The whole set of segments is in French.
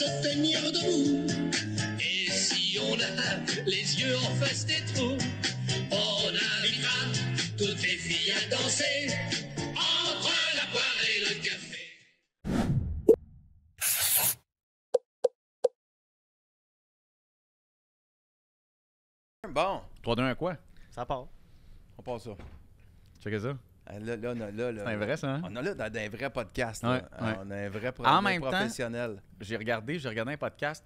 se tenir debout. Et si on a les yeux en face des trous, on invitera toutes les filles à danser entre la poire et le café. Bon. 3-2-1 quoi? Ça part. On passe ça. Checkez ça. Là, C'est un vrai, ça, hein? On a là dans un vrai podcast. Ouais, Là. ouais. On a un vrai En même temps, professionnel. J'ai regardé un podcast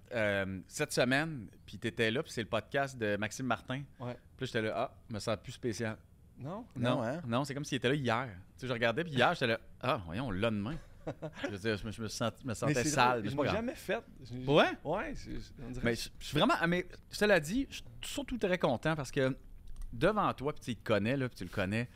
cette semaine, puis t'étais là, puis c'est le podcast de Maxime Martin. Ouais. Puis j'étais là, je me sens plus spécial. Non? Non, hein? Non, c'est comme s'il était là hier. Tu sais, je regardais, puis hier, j'étais là, voyons, on l'a demain. Je veux dire, je me sentais sale, mais Je c'est pas l'ai grave. jamais fait. Ouais? Ouais, on dirait. Mais je suis vraiment. Mais cela dit, je suis surtout très content parce que devant toi, puis tu le connais, là, puis tu le connais,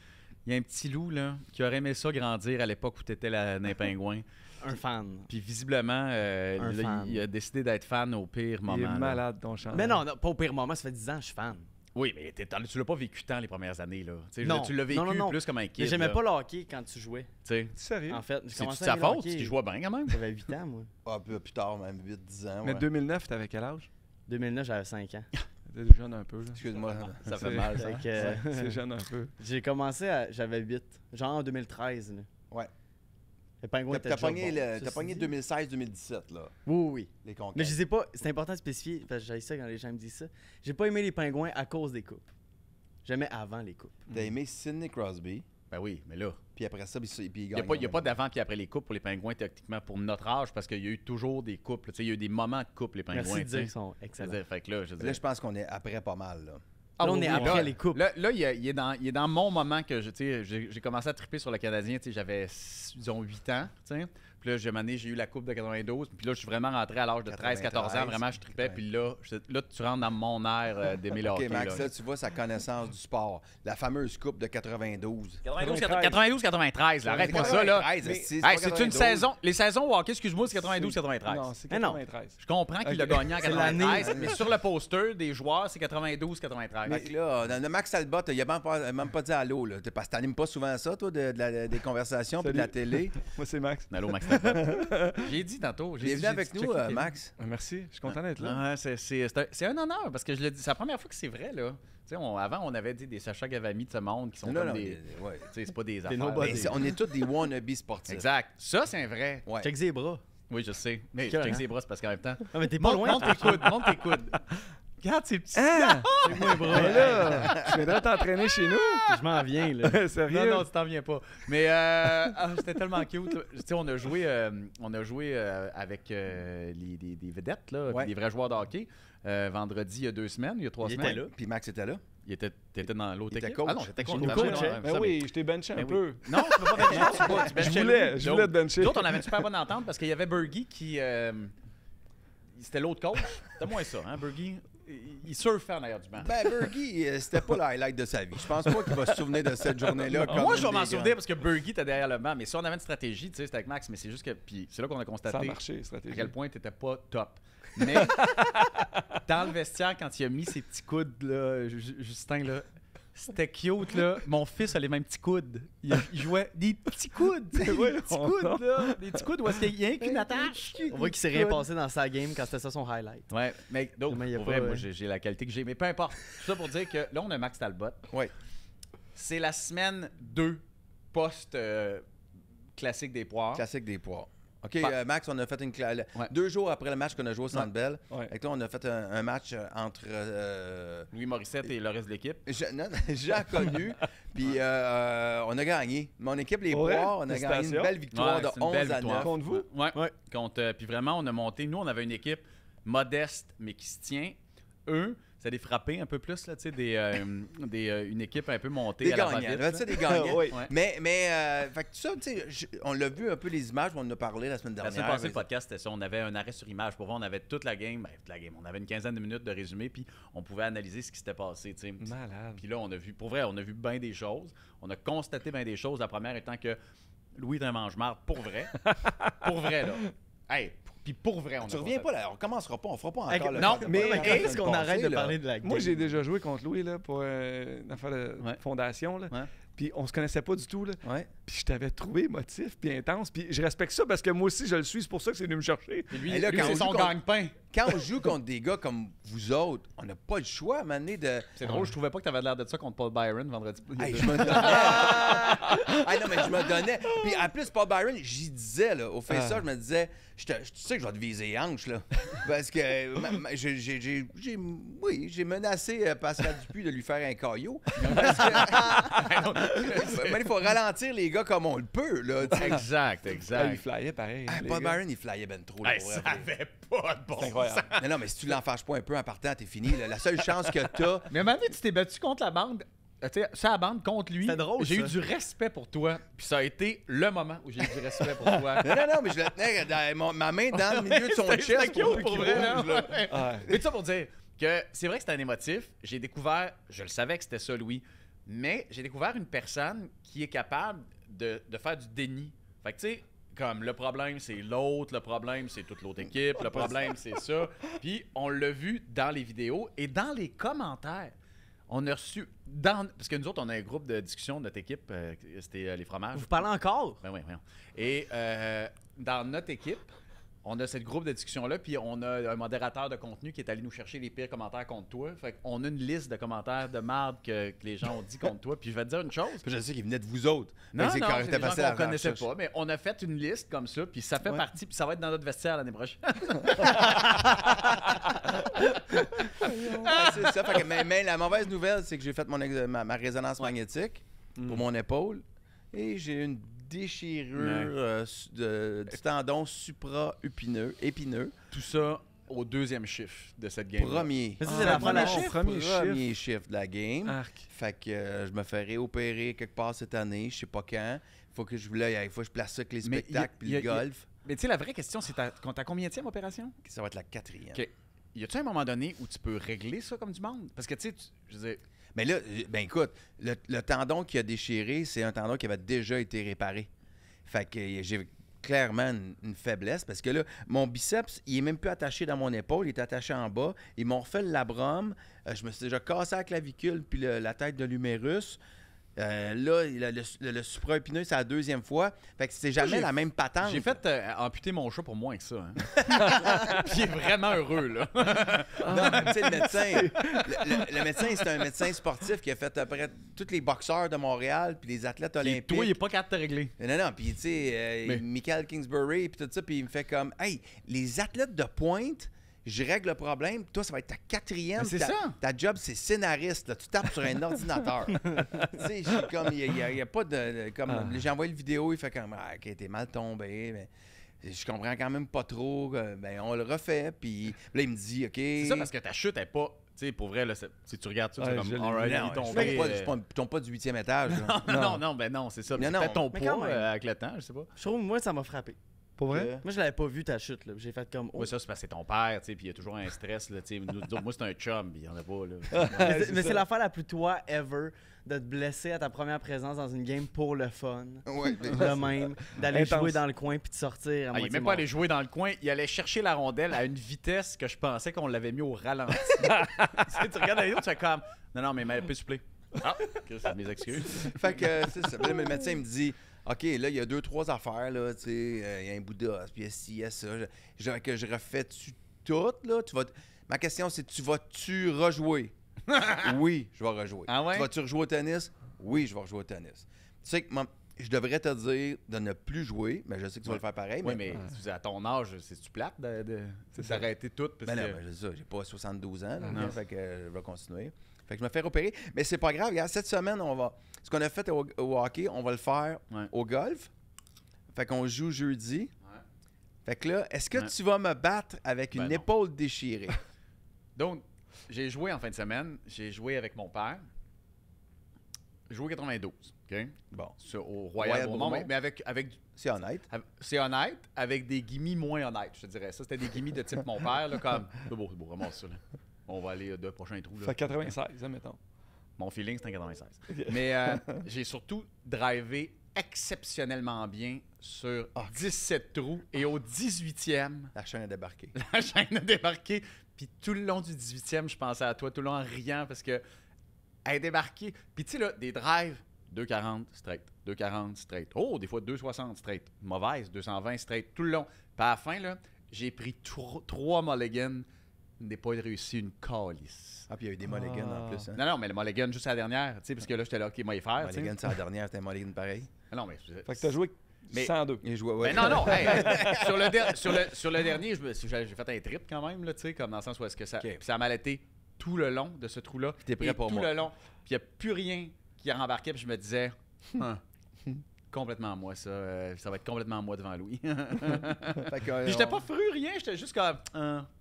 il y a un petit loup là, qui aurait aimé ça grandir à l'époque où tu étais dans les pingouins. Un fan. Puis visiblement, là, fan. il a décidé d'être fan au pire moment. Il est là. malade, ton chant. Mais non, pas au pire moment, ça fait 10 ans que je suis fan. Oui, mais tu l'as pas vécu tant les premières années. Là. Tu sais, Non. tu l'as vécu Non. plus comme un kid. Mais j'aimais là. pas le hockey quand tu jouais. Tu sais. Sérieux? En fait, j'ai C'est-tu commencé de sa à aimer le faute? hockey. Parce qu'il jouait bien quand même. J'avais 8 ans, moi. Ah, plus tard, même 8-10 ans. Mais Ouais. 2009, t'avais quel âge? 2009, j'avais 5 ans. T'étais jeune un peu, là. Excuse-moi, ça fait C'est- mal, ça. Fait que, C'est jeune un peu. j'ai commencé j'avais 8. Genre en 2013. Là. Ouais. Les pingouins étaient T'as déjà pogné, bons, t'as ceci pogné dit. 2016-2017, là, Oui. les conquêtes. Mais je sais pas, c'est important de spécifier, parce que j'ai ça quand les gens me disent ça. J'ai pas aimé les pingouins à cause des coupes. J'aimais avant les coupes. T'as aimé Sidney Crosby, Ben oui, mais là. puis après ça, puis il Il n'y a pas d'avant puis après les coupes pour les pingouins, techniquement, pour notre âge, parce qu'il y a eu toujours des couples. Tu sais, il y a eu des moments de couple, les pingouins. Merci de tu sais. dire qu'ils sont excellents. C'est-à-dire, fait que là, je veux Là, dire- je pense qu'on est après pas mal, là. Là, on est après là, les coupes. Là, il est dans mon moment que tu sais, j'ai commencé à triper sur le Canadien. Tu sais, j'avais, disons, 8 ans. Tu sais. Puis là, j'ai eu la Coupe de 92. Puis là, je suis vraiment rentré à l'âge de 13-14 ans. Vraiment, je tripais. Puis là, tu rentres dans mon air d'aimer le OK, hockey. Max, là. là, tu vois sa connaissance du sport. La fameuse coupe de 92. 92-93, là, arrête-moi ça, là. 93, Hey, c'est c'est pas une 92. saison. Les saisons au hockey, excuse-moi, c'est 92-93. Non, c'est Mais non. 93. Je comprends qu'il a Ok. gagné en C'est 93, l'année. mais sur le poster des joueurs, c'est 92-93. Fait que là, dans le Max Talbot, il a même pas dit allô, là. Parce que t'animes pas souvent ça, toi, des conversations puis de la Salut. télé. Moi, c'est Max. Allô, Max. J'ai dit tantôt. Bienvenue avec nous, Max. Merci, je suis content d'être là. Ouais, c'est un honneur parce que je le dis, c'est la première fois que c'est vrai, là. Tu sais, avant, on avait dit des Sacha Gavami de ce monde qui sont Là, comme là, des. ouais. Tu sais, c'est pas des Des affaires. nobody. Mais on est tous des wannabes sportifs. Exact. Ça, c'est un vrai. Ouais. Check ses bras. Oui, je sais. Mais Cœur, check hein? ses bras, c'est parce qu'en même temps. Ah, mais t'es pas loin. Monte tes coudes, monte tes coudes. Regarde ces petits. Ah! Check mes bras. Mais là, tu viendrais t'entraîner chez nous? Je m'en viens, là. Sérieux? Non, tu t'en viens pas. Mais c'était tellement cute. Là. Tu sais, on a joué avec des vedettes, là, Ouais. puis des vrais joueurs de hockey. Vendredi, il y a 2 semaines, il y a 3 Il semaines. était là. Puis Max était là. T'étais dans l'autre Il était équipe? coach. Ah non, j'étais coach. Chez nous, Ah, coach, ouais, hein. ouais, Ben ça, oui, je t'ai benché Ben un oui. peu. Non, tu peux pas bencher. Tu benchais Je Lou. voulais te bencher. Nous autres, on avait une super bonne entente parce qu'il y avait Bergie qui... c'était l'autre coach. C'était moins ça, hein, Bergie. Il surfait en arrière du banc. Ben, Bergie, c'était pas le highlight de sa vie. Je pense pas qu'il va se souvenir de cette journée-là. comme Moi, une je vais m'en des souvenir grandes. parce que Bergie était derrière le banc. Mais si on avait une stratégie, tu sais, c'était avec Max. Mais c'est juste que... Puis c'est là qu'on a Ça a constaté marché, à stratégie. quel point t'étais pas top. Mais dans le vestiaire, quand il a mis ses petits coudes, là, Justin, là, c'était cute, là. Mon fils a les mêmes petits coudes. Il jouait des petits coudes, tu sais, des petits coudes, là. Des petits coudes où est-ce qu'il y a rien qu'une attache. On voit qu'il s'est rien passé dans sa game quand c'était ça son highlight. Ouais, mais donc, Vraiment, il y a pour pas, vrai, moi, ouais. j'ai la qualité que j'ai. Mais peu importe. Tout ça pour dire que là, on a Max Talbot. Ouais. C'est la semaine 2 post-classique des poires. Classique des poires. OK, Bah. Max, on a fait une... Ouais. 2 jours après le match qu'on a joué au Centre Bell, Ouais. fait que là, on a fait un match entre... Louis Morissette et le reste de l'équipe. Jean connu, puis on a gagné. Mon équipe, les Ouais, Poires, on a gagné une félicitations. belle victoire Ouais, de c'est une belle 11 à victoire. 9. Contre vous? Ouais. Puis vraiment, on a monté. Nous, on avait une équipe modeste, mais qui se tient. Eux, c'est des frappés un peu plus, là, tu sais, une équipe un peu montée Des à la gagnants, va-vite, là, tu sais, des gagnants. Oui. Ouais. Mais fait que tout ça, tu sais, on l'a vu un peu les images, on en a parlé la semaine La dernière. semaine passée, le podcast, c'était ça. On avait un arrêt sur image. Pour voir, on avait toute la game. On avait une quinzaine de minutes de résumé, puis on pouvait analyser ce qui s'était passé, tu sais. Malade. Puis là, on a vu, pour vrai, on a vu bien des choses. On a constaté bien des choses. La première étant que Louis est un mange-marde, pour vrai. Pour vrai, là. Hey, puis pour vrai, on Tu a reviens constaté. pas là, on commencement pas, on fera pas encore Avec- le non, temps de mais parler de la Est-ce semaine qu'on arrête passée, de là. parler de la game? Moi, j'ai déjà joué contre Louis là, pour une affaire de Ouais. fondation. Là. Ouais. puis on se connaissait pas du tout, là. Ouais. Puis je t'avais trouvé émotif, puis intense, puis je respecte ça parce que moi aussi, je le suis, c'est pour ça que c'est venu me chercher. Et lui, Et là, lui, quand c'est on son joue contre- gagne-pain. Quand on joue contre des gars comme vous autres, on n'a pas le choix à un moment donné de... C'est drôle, je trouvais pas que t'avais l'air de ça contre Paul Byron vendredi. Hey, je me donnais. Ah non, mais je me donnais. Puis en plus, Paul Byron, j'y disais, là, au face-off, je me disais, tu sais que je vais te viser les hanches, là. Parce que j'ai menacé Pascal Dupuis de lui faire un caillot. Parce que, mais il faut ralentir les gars comme on le peut, là. tu sais. Exact, Ah, exact. il flyait pareil. Ah, les Paul gars. Byron, il flyait ben trop. Là, Hey, pour ça vrai. avait pas de bon C'est incroyable. Non, non, mais si tu l'enfarges pas un peu en partant, t'es fini. Là. La seule chance que t'as... Mais à un moment donné, tu t'es battu contre la bande. Tu sais, ça, la bande contre lui. C'était drôle, J'ai ça. eu du respect pour toi. Puis ça a été le moment où j'ai eu du respect pour toi. Non, mais je le tenais ma main dans le milieu de son C'était chest pour cute, plus pour qu'il vrai, bouge, là. là. Ouais. Mais tout ça pour dire que c'est vrai que c'était un émotif. J'ai découvert, je le savais que c'était ça, Louis, mais j'ai découvert une personne qui est capable de faire du déni. Fait que tu sais, comme le problème c'est l'autre, le problème c'est toute l'autre équipe, le problème c'est ça. Puis on l'a vu dans les vidéos et dans les commentaires. On a reçu, parce que nous autres, on a un groupe de discussion de notre équipe, c'était les fromages. Vous parlez encore? Ben oui, voyons. Et dans notre équipe, on a ce groupe de discussion-là, puis on a un modérateur de contenu qui est allé nous chercher les pires commentaires contre toi. Fait qu'on a une liste de commentaires de marde que les gens ont dit contre toi. Puis je vais te dire une chose. Je sais qu'il venait de vous autres. Non, Fait que non, quand c'est c'était des gens facile qu'on à connaissait rechercher. pas, mais on a fait une liste comme ça, puis ça fait Ouais. partie, puis ça va être dans notre vestiaire l'année prochaine. Ah, c'est ça. Fait que, mais la mauvaise nouvelle, c'est que j'ai fait ma résonance magnétique pour mon épaule et j'ai une déchirure du tendon épineux. Tout ça au deuxième chiffre de cette game. Premier. Mais ça, c'est la premier première chiffre. Premier chiffre de la game. Arc. Fait que je me fais réopérer quelque part cette année, je sais pas quand. Faut que je place ça avec les Mais spectacles puis y a- le golf. Mais tu sais, la vraie question, c'est ta combienième opération? Ça va être la 4e. OK. Y a-tu un moment donné où tu peux régler ça comme du monde? Parce que tu sais, je veux dire, Mais là, ben écoute, le tendon qui a déchiré, c'est un tendon qui avait déjà été réparé. Fait que j'ai clairement une faiblesse parce que là, mon biceps, il est même plus attaché dans mon épaule, il est attaché en bas. Ils m'ont refait le labrum. Je me suis déjà cassé la clavicule puis la tête de l'humérus. Là, le supra-épineux, c'est la deuxième fois. Fait que c'est jamais la même patente. j'ai fait amputer mon chat pour moins que ça. Hein. Puis il est vraiment heureux, là. Non, mais tu sais, le médecin, le médecin, c'est un médecin sportif qui a fait à peu près tous les boxeurs de Montréal puis les athlètes Puis olympiques. toi, il est pas capable de te régler. Non, puis tu sais, Mais- Michael Kingsbury, puis tout ça, puis il me fait comme, hey, les athlètes de pointe, je règle le problème, toi, ça va être ta 4e. Mais c'est ta, ça. Ta job, c'est scénariste, là. Tu tapes sur un ordinateur. Tu sais, je suis comme, il y a pas de. Comme, j'ai envoyé le vidéo, il fait comme, ah, ok, t'es mal tombé, mais. Je comprends quand même pas trop. Ben, on le refait. Puis là, il me dit, OK. C'est ça parce que ta chute est pas. Tu sais, pour vrai, là, si tu regardes ça, c'est Ouais, comme. je l'ai Alright, vu. il est Non, tombé. je tombe pas du 8e étage. là. Non, c'est ça. Non, Non, non. ton Mais quand poids même. avec le temps, je sais pas. Je trouve, moi, ça m'a frappé. Pour vrai? Moi, je l'avais pas vu ta chute, là. J'ai fait comme. Oh. Oui, ça, c'est parce que c'est ton père, tu sais, puis il y a toujours un stress, là, tu sais. Moi, c'est un chum, puis il y en a pas, là. Mais c'est l'affaire la plus toi ever de te blesser à ta première présence dans une game pour le fun. Ouais, mais- De même, d'aller Intense. jouer dans le coin puis de sortir à Ah, il est moitié même pas mort. allé jouer dans le coin. Il allait chercher la rondelle à une vitesse que je pensais qu'on l'avait mis au ralenti. Tu sais, tu regardes la vidéo, tu fais comme. Non, mais peut suppléer. Ah, c'est mes excuses. Fait que c'est ça. Là, le médecin me dit, OK, là, il y a 2-3 affaires, là, tu sais, il y a un bout d'os, puis il y a ci, il y a ça. Que je refais-tu tout, là? Ma question, c'est, tu vas-tu rejouer? Oui, je vais rejouer. Ah ouais? Tu vas-tu rejouer au tennis? Oui, je vais rejouer au tennis. Tu sais que je devrais te dire de ne plus jouer, mais je sais que tu vas le faire pareil. Oui, mais à ton âge, c'est-tu plate de s'arrêter tout? Parce Ben non, que... ben, c'est ça, j'ai pas 72 ans, là, Non. fait que je vais continuer. Fait que je me fais repérer. Mais c'est pas grave, regarde, cette semaine, ce qu'on a fait au hockey, on va le faire Ouais. au golf. Fait qu'on joue jeudi. Ouais. Fait que là, est-ce que Ouais. tu vas me battre avec Ben une non. épaule déchirée? Donc, j'ai joué en fin de semaine. J'ai joué avec mon père. J'ai joué 92, OK? Bon, Au Royal Royal Beaumont, Beaumont. mais avec c'est honnête. c'est honnête, avec des gimmies moins honnêtes, je te dirais. Ça, c'était des gimmies de type mon père, là, comme... C'est beau, ramasse ça, là. On va aller deux prochains trous, là. Fait 96, admettons. Mon feeling, c'est un 96. Mais j'ai surtout drivé exceptionnellement bien sur 17 trous. Et au 18e, La chaîne a débarqué. la chaîne a débarqué. Puis tout le long du 18e, je pensais à toi, tout le long en riant parce que elle est débarquée. Puis tu sais, là, des drives 2,40 straight. 2,40 straight. Oh, des fois 2,60 straight. Mauvaise, 220 straight tout le long. Puis à la fin, là, j'ai pris 3 mulligans. Je n'ai pas réussi une calice. Ah, puis il y a eu des mulligans en plus. Hein? Non, mais le mulligan juste à la dernière, tu sais, parce que là, j'étais là, OK, moi, y faire. tu sais. Mulligan, c'est la dernière, c'était un mulligan pareil. Ah non, mais. Fait que t'as joué Mais- 102. Il jouait, ouais. Mais non, hey, sur le dernier, j'ai fait un trip quand même, là, tu sais, comme dans le sens où est-ce que ça. OK. Puis ça m'a allaité tout le long de ce trou-là. T'es prêt Et pour tout moi. le long. Puis il n'y a plus rien qui rembarquait, puis je me disais, complètement moi, ça. Ça va être complètement moi devant Louis. Fait que, Puis j'étais pas fru, rien, j'étais juste comme,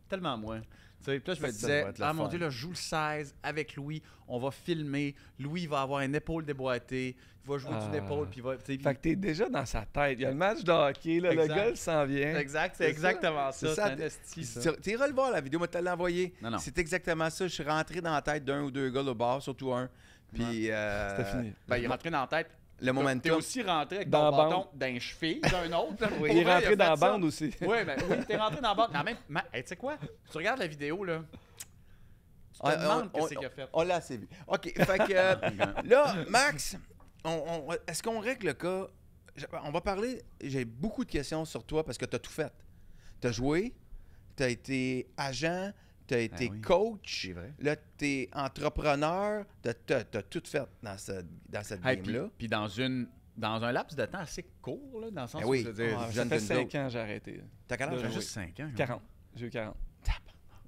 tellement moi. Tu sais, puis là, je me Ça disais, va être le ah mon fun. Dieu, là, je joue le 16 avec Louis, on va filmer. Louis va avoir une épaule déboîtée, il va jouer d'une épaule, puis il va. tu sais, Fait que t'es déjà dans sa tête. Il y a le match de hockey, là, le Exact. gars, il s'en vient. Exact, c'est C'est exactement ça. C'est ça. C'est un esti, ça. Tu iras le voir, la vidéo, moi, te l'ai envoyé. Non. C'est exactement ça. Je suis rentré dans la tête d'un ou deux gars au bar, surtout un. Puis. C'était fini. Ben, il est rentré dans la tête. Le T'es momentum. aussi rentré avec Dans ton la bâton d'un cheville, d'un autre. là. Pour Il est vrai, rentré a dans fait la ça. bande aussi. Oui, t'es rentré dans la bande. Mais en même hey, tu sais quoi? Tu regardes la vidéo, là. Tu te demandes qu'est-ce qu'il a fait. On l'a assez vu. OK. Fait que là, Max, est-ce qu'on règle le cas? On va parler. J'ai beaucoup de questions sur toi parce que tu as tout fait. Tu as joué, tu as été agent, tu as été oui. coach. C'est vrai. Là, tu es entrepreneur. Tu as tout fait dans cette Hey, game-là. puis dans un laps de temps assez court, là, dans le sens Ben où oui. je veux dire, Ouais, ça jeune fait que nous 5 autres. ans que j'ai arrêté. T'as quel âge? Là, j'ai J'ai juste 5 ans. 40. J'ai eu 40.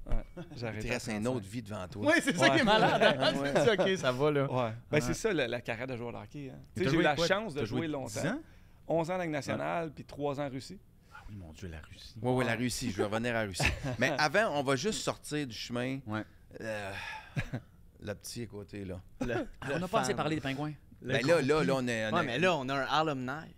Ouais, j'ai Il arrêté. te à reste une 35. autre vie devant toi. Oui, c'est ça qui est malade. hein? Ouais. C'est ça, OK, ça va, là. Ouais. Ben, c'est ça, la carrière de joueur de hockey. Hein. Tu sais, T'as j'ai eu joué la quoi? chance de T'as jouer 10 longtemps. ans? 11 ans en Ligue nationale, puis 3 ans en Russie. Ah oui, mon Dieu, la Russie. Oui, oui, la Russie. Je vais revenir à la Russie. Mais avant, on va juste sortir du chemin. Ouais. Le petit à côté, là. On n'a pas assez parlé des pingouins. Ben là, on est. Ouais, mais là, on a un alumni.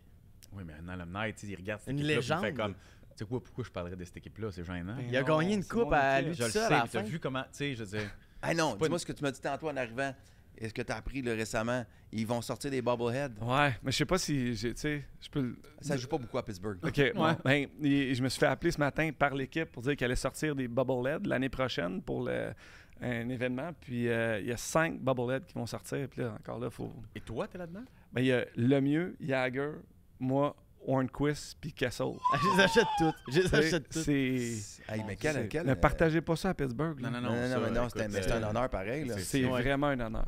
Oui, mais un alumni, tu sais, il regarde cette Une équipe-là, puis il légende. fait comme, tu sais quoi, pourquoi je parlerais de cette équipe-là? C'est gênant. Ben Il a non, gagné une c'est coupe mon à équipe. lui Je tout le seul sais, à la mais t'as fin. vu comment, tu sais, je veux dire... Ah non, pas dis-moi ce que tu m'as dit tantôt en arrivant. Est-ce que tu as appris là, récemment? Ils vont sortir des bobbleheads. Ouais, mais je sais pas si, tu sais, je peux le... Ça joue pas beaucoup à Pittsburgh. OK, bon, ben, je me suis fait appeler ce matin par l'équipe pour dire qu'elle allait sortir des Bubbleheads l'année prochaine pour un événement. Puis il y a 5 Bubbleheads qui vont sortir. Puis là, encore là, il faut... Et toi, t'es là-dedans? Ben, il y a Lemieux, Jagger, moi, Hornquist, puis Kessel. Je les achète toutes. Je les achète toutes. C'est... Hey, mais quel, Ne partagez pas ça à Pittsburgh. là. Non, Non, non, mais non, écoute, c'est un honneur pareil. Là. C'est Ouais. vraiment un honneur.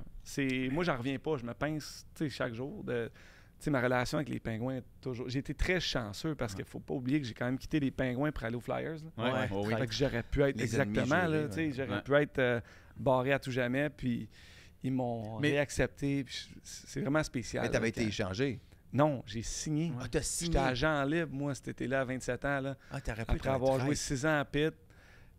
Moi, j'en reviens pas. Je me pince chaque jour. Ma relation avec les Pingouins, toujours. J'ai été très chanceux parce qu'il faut pas oublier que j'ai quand même quitté les Pingouins pour aller aux Flyers. Là. Ouais, Ouais. oh oui. Fait que j'aurais pu être Les ennemis exactement, jurés, là, tu sais, ouais. j'aurais Ouais. pu être barré à tout jamais, puis ils m'ont Mais- réaccepté. Puis c'est vraiment spécial. Mais tu avais là, été quand- échangé. Non, j'ai signé. Ah, t'as signé. J'étais agent libre, moi, cet été-là, à 27 ans, là, Ah, t'aurais pu après être un avoir joué traître. 6 ans à Pitt.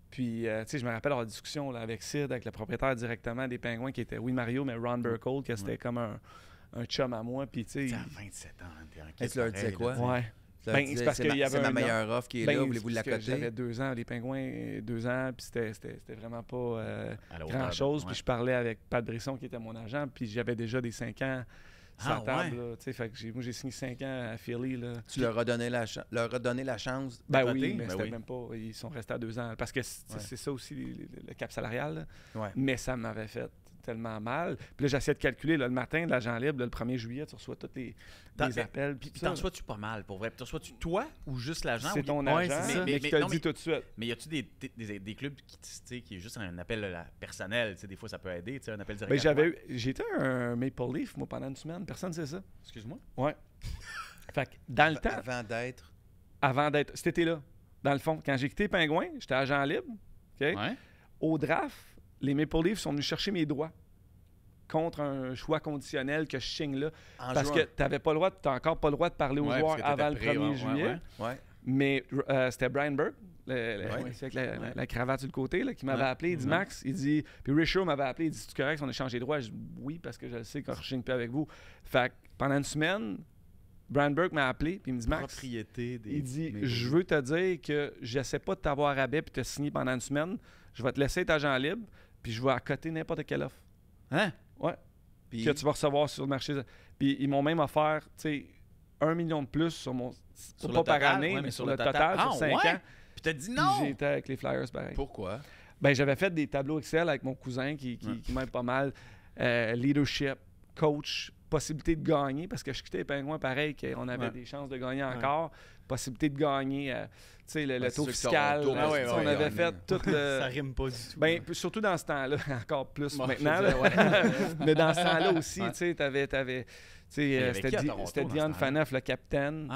Puis, tu sais, je me rappelle avoir discussion là, avec Sid, avec le propriétaire directement des Pingouins, qui était, oui, Mario, mais Ron Burkle, que c'était comme un chum à moi. Puis, tu Tu sais, sais, à 27 ans, t'es un Et kid tu leur pareil, disais quoi? là, tu sais. ouais. Tu leur Ben, disais, c'est parce qu'il y avait c'est ma un meilleure offre qui est Ben, là, voulez-vous c'est parce que l'accoter? J'avais 2 ans, les Pingouins, 2 ans, puis c'était vraiment pas À la hauteur, grand-chose. ouais. Puis je parlais avec Pat Brisson, qui était mon agent, puis j'avais déjà des 5 ans sur Ah, la table. ouais? Là, tu sais, fait que moi, j'ai signé 5 ans à Philly. Là. Tu leur as donné la chance de Ben voter? oui, mais Ben c'était oui. même pas. Ils sont restés à 2 ans. Parce que c'est ça aussi, le cap salarial. Là. Ouais. Mais ça m'avait fait tellement mal. Puis là, j'essayais de calculer là, le matin de l'agent libre, là, le 1er juillet, tu reçois tous les appels. Puis tout ça, t'en là. reçois-tu pas mal, pour vrai? Puis t'en reçois-tu toi ou juste l'agent? C'est ou ton Ouais, agent, c'est ça. mais qui te non, le dit tout de suite. Mais y a-tu des clubs qui, tu sais, qui est juste un appel personnel? Tu sais, des fois, ça peut aider, tu sais, un appel direct. Ben, à toi. j'étais un Maple Leaf, moi, pendant une semaine. Personne ne sait ça. Excuse-moi? Ouais. Fait que dans le temps, Avant d'être. avant d'être. Cet été-là, dans le fond, quand j'ai quitté Pingouin, j'étais agent libre. OK? Ouais. Au draft, les Maple Leafs sont venus chercher mes droits contre un choix conditionnel que je signe là. En Parce juin. que tu n'avais pas le droit, tu encore pas le droit de parler aux Ouais, joueurs parce que t'étais avant le prêt, 1er ouais, juillet. ouais. Ouais. Mais c'était Brian Burke, Ouais. c'est avec la cravate sur le côté, là, qui m'avait Ouais. appelé. Il dit Ouais. Max, il dit. Puis Richard m'avait appelé, il dit c'est correct si on échange les droits? Je dis oui, parce que je le sais quand je signe plus avec vous. Fait que pendant une semaine, Brian Burke m'a appelé, puis il me dit Max, Propriété des. il dit Maple je Leafs. veux te dire que j'essaie pas de t'avoir à rabais puis te signer pendant une semaine. Je vais te laisser être agent libre, puis je vais accoter n'importe quelle offre. Hein? Ouais. Puis, Que tu vas recevoir sur le marché. Puis ils m'ont même offert, tu sais, 1 million de plus sur mon. Sur pas le par total, année, ouais, mais sur le total, Ah, sur 5 ouais? ans. Puis t'as dit Puis non! j'étais avec les Flyers pareil. pourquoi? Ben, j'avais fait des tableaux Excel avec mon cousin qui m'aide pas mal. Leadership, coach, possibilité de gagner, parce que je quittais les Pingouins pareil, qu'on avait des chances de gagner encore. Possibilité de gagner, tu sais, le taux fiscal. On avait fait tout le... Ça rime pas du tout. Ben, surtout dans ce temps-là, encore plus maintenant. Là. Mais dans ce temps-là aussi, tu sais, t'avais c'était Dion Phaneuf, le capitaine.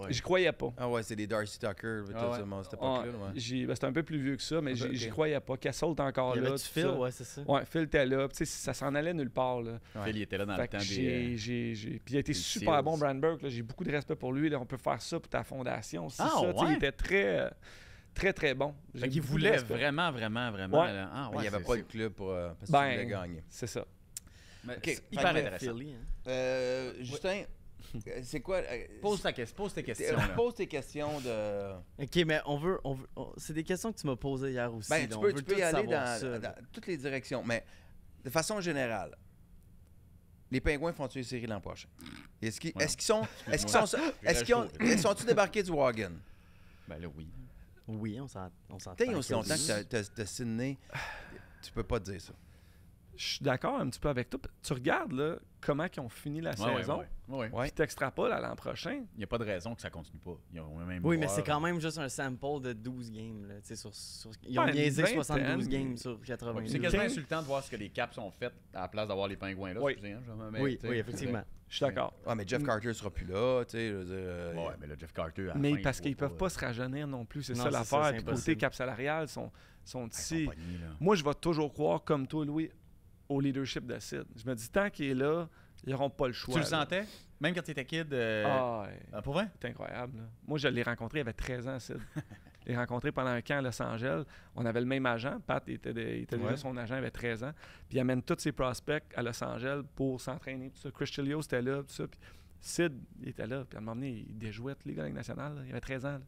J'y croyais pas. Ah ouais, c'est des Darcy Tucker, cette époque-là. C'était un peu plus vieux que ça, mais j'y croyais pas. Kessel était encore là. Phil, ouais, c'est ça. Ouais, Phil était là. Ça s'en allait nulle part. Là. Phil, il était là dans le temps des... Puis il a été super bon, Brandberg. J'ai beaucoup de respect pour lui. Là. On peut faire ça pour ta fondation. Il était très... très, très bon. Il voulait vraiment. Ouais. Là. Il n'y avait pas le club pour parce qu'il voulait gagner. C'est ça. Okay. Hyper intéressant. Justin, c'est quoi... Pose tes questions. Pose tes questions de... OK, mais on veut c'est des questions que tu m'as posées hier aussi. Ben, tu peux y aller dans toutes les directions, mais de façon générale, les Pingouins font-ils une série l'an prochain? Est-ce qu'ils sont-ils débarqués du wagon? Ben là, oui. Oui, on s'entend. T'as aussi longtemps que t'as Sydney, tu peux pas te dire ça. Je suis d'accord un petit peu avec toi. Tu regardes là, comment ils ont fini la saison, puis t'extrapoles à l'an prochain. Il n'y a pas de raison que ça continue pas. Mais c'est quand même juste un sample de 12 games. Là. Ils ont niaisé 72 games sur 80. C'est quasiment insultant de voir ce que les Caps ont fait à la place d'avoir les Pingouins là. Oui, oui, effectivement. Je suis d'accord. Ouais, mais Jeff Carter sera plus là, tu sais. Mais là, Jeff Carter. Mais parce qu'ils peuvent pas se rajeunir non plus, c'est ça l'affaire. Puis côté cap salarial, sont ici. Moi, je vais toujours croire, comme toi, Louis, au leadership de Sid. Je me dis, tant qu'il est là, ils n'auront pas le choix. Tu le sentais? Même quand tu étais kid? Pour vrai? C'est incroyable. Là. Moi, je l'ai rencontré, il avait 13 ans, Sid. Je l'ai rencontré pendant un camp à Los Angeles. On avait le même agent. Pat était déjà son agent, il avait 13 ans. Puis il amène tous ses prospects à Los Angeles pour s'entraîner. Tout ça. Chris Chelios était là, tout ça. Puis Sid, il était là. Puis à un moment donné, il déjouait tous les gars de la Ligue nationale. Là. Il avait 13 ans. Là.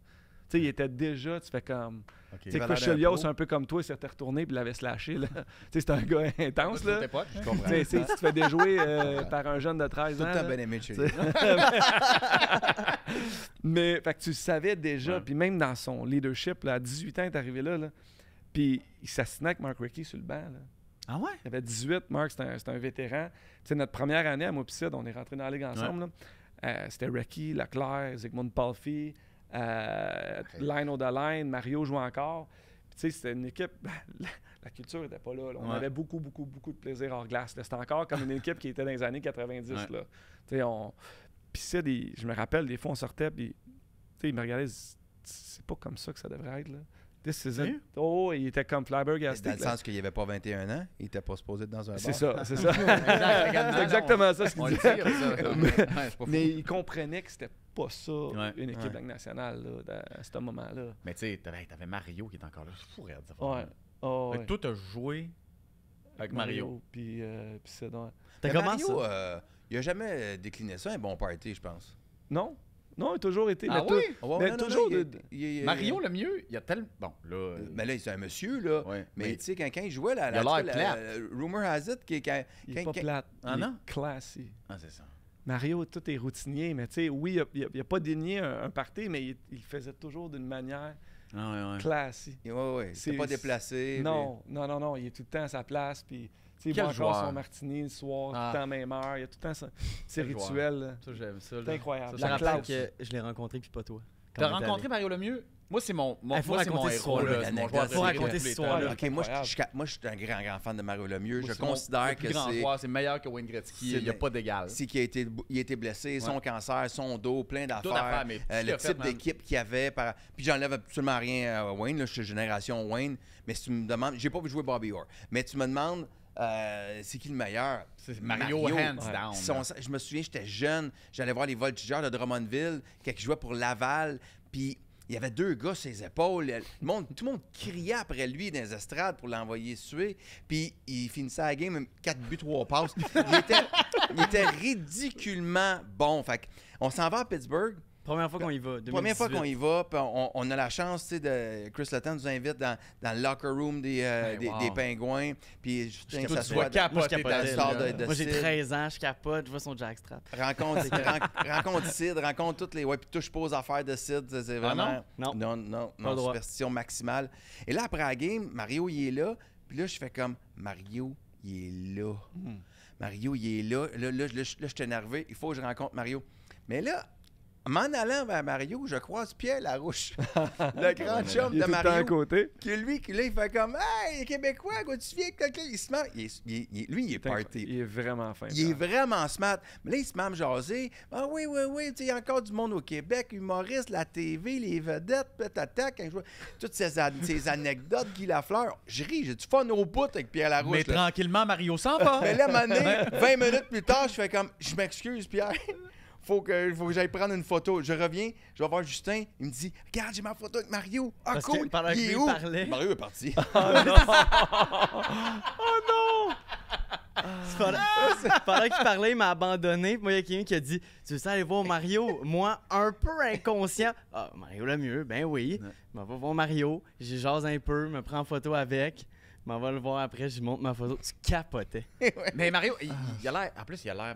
Tu sais, il était déjà, tu fais comme... Tu sais, Chris Chelios, un peu comme toi, il s'était retourné puis il l'avait slashé, là. Tu sais, c'est un gars intense, là. Je comprends. Tu sais, tu te fais déjouer par un jeune de 13 ans. Tout le temps bien aimé chez lui. Mais, fait que tu le savais déjà, puis même dans son leadership, là, à 18 ans, il est arrivé là, puis il s'assinait avec Mark Recchi sur le banc, là. Ah ouais? Il avait 18, Mark, c'était un vétéran. Tu sais, notre première année à Mopicide, on est rentrés dans la Ligue ensemble, là. C'était Recchi, Leclerc, Zygmunt Palffy, Line au line, Mario jouait encore. Tu sais, c'était une équipe. La culture n'était pas là. On avait beaucoup de plaisir hors glace. C'était encore comme une équipe qui était dans les années 90. Là. Tu sais, puis ça, je me rappelle, des fois, on sortait, puis ils me regardaient, c'est pas comme ça que ça devrait être. Là. This is it. Oh, il était comme Flyberg à dans le sens qu'il n'y avait pas 21 ans, il était pas supposé être dans un bar. C'est ça. C'est exactement ça ce qu'il disait. Mais il comprenait que c'était pas ça, une équipe de la Ligue nationale là, à ce moment-là. Mais tu sais, t'avais Mario qui est encore là. C'est fou, regarde ça. Ouais. Toi, t'as joué avec Mario. Puis c'est donc... Mario, il a jamais décliné ça, un bon party, je pense. Non, il a toujours été... Mario, le mieux, il y a tellement... Bon, là... Mais là, c'est un monsieur, là. Mais tu sais, quand il jouait, là, il a l'air plate. Rumor has it qu'il il est pas plate. Il est classy. Ah, c'est ça. Mario, tout est routinier, mais tu sais, oui, il n'a pas dénié un party, mais il le faisait toujours d'une manière classy. Oui. C'est pas déplacé. Non, il est tout le temps à sa place, puis il boit encore son martini le soir, tout le temps à même heure, il y a tout le temps ses rituels. Ça, j'aime ça. C'est incroyable. Je me rappelle que je l'ai rencontré, puis pas toi. T'as rencontré Mario Lemieux? Moi, c'est mon héros. Il faut raconter cette histoire-là. OK, moi, je suis un grand fan de Mario Lemieux. Je considère que c'est meilleur que Wayne Gretzky. Il n'y a pas d'égal. C'est qu'il a été blessé, son cancer, son dos, plein d'affaires. Le type d'équipe qu'il y avait. Puis j'enlève absolument rien à Wayne. Là, je suis génération Wayne. Mais si tu me demandes... J'ai pas vu jouer Bobby Orr. Mais tu me demandes... c'est qui le meilleur? C'est Mario hands down. Je me souviens, j'étais jeune. J'allais voir les Voltigeurs de Drummondville, qui jouaient pour Laval. Puis... il y avait deux gars sur ses épaules. Tout le monde criait après lui dans les estrades pour l'envoyer suer. Puis il finissait la game, 4 buts, 3 passes. Il était ridiculement bon. Fait on s'en va à Pittsburgh. Première fois qu'on y va. 2018. Première fois qu'on y va, puis on a la chance, tu sais, de Chris Letang nous invite dans le locker room des Pingouins. Puis Justin s'assoit dans le sort de moi, j'ai Sid. 13 ans, je capote, je vois son jackstrap. Rencontre Sid, rencontre toutes les... Ouais, puis touche pas aux affaires de Sid. C'est vraiment... Non, superstition maximale. Et là, après la game, Mario, il est là. Puis là, je fais comme, Mario, il est là. Mario, il est là. Là, je suis énervé. Il faut que je rencontre Mario. Mais là, m'en allant vers Mario, je croise Pierre Larouche, le grand chum Il est de tout le temps à Mario. côté. Que lui, là, il fait comme Hey, Québécois, quoi, tu viens? Il se met. Lui, il est party. Il est vraiment fin. Il est vraiment smart. Mais là, il se met à me jaser. Ah oui, tu sais, il y a encore du monde au Québec, humoristes, la TV, les vedettes, peut-être, quand je vois toutes ces anecdotes, Guy Lafleur. Je ris, j'ai du fun au bout avec Pierre Larouche. Mais là. tranquillement, Mario s'en va. Mais là, à un moment donné, 20 minutes plus tard, je fais comme je m'excuse, Pierre. Faut que j'aille prendre une photo. Je reviens, je vais voir Justin. Il me dit Regarde, j'ai ma photo avec Mario. Ah, Parce cool. que pendant que Il est lui où? parlait- Mario est parti. Pendant qu'il parlait, il m'a abandonné. Puis moi, il y a quelqu'un qui a dit Tu veux ça aller voir Mario? Moi, un peu inconscient. Ah, Mario le mieux, ben oui. Je m'en vais voir Mario. J'y jase un peu, me prends en photo avec. Je m'en vais le voir après, je lui montre ma photo. Tu capotais. Mais Mario, il a l'air. En plus, il a l'air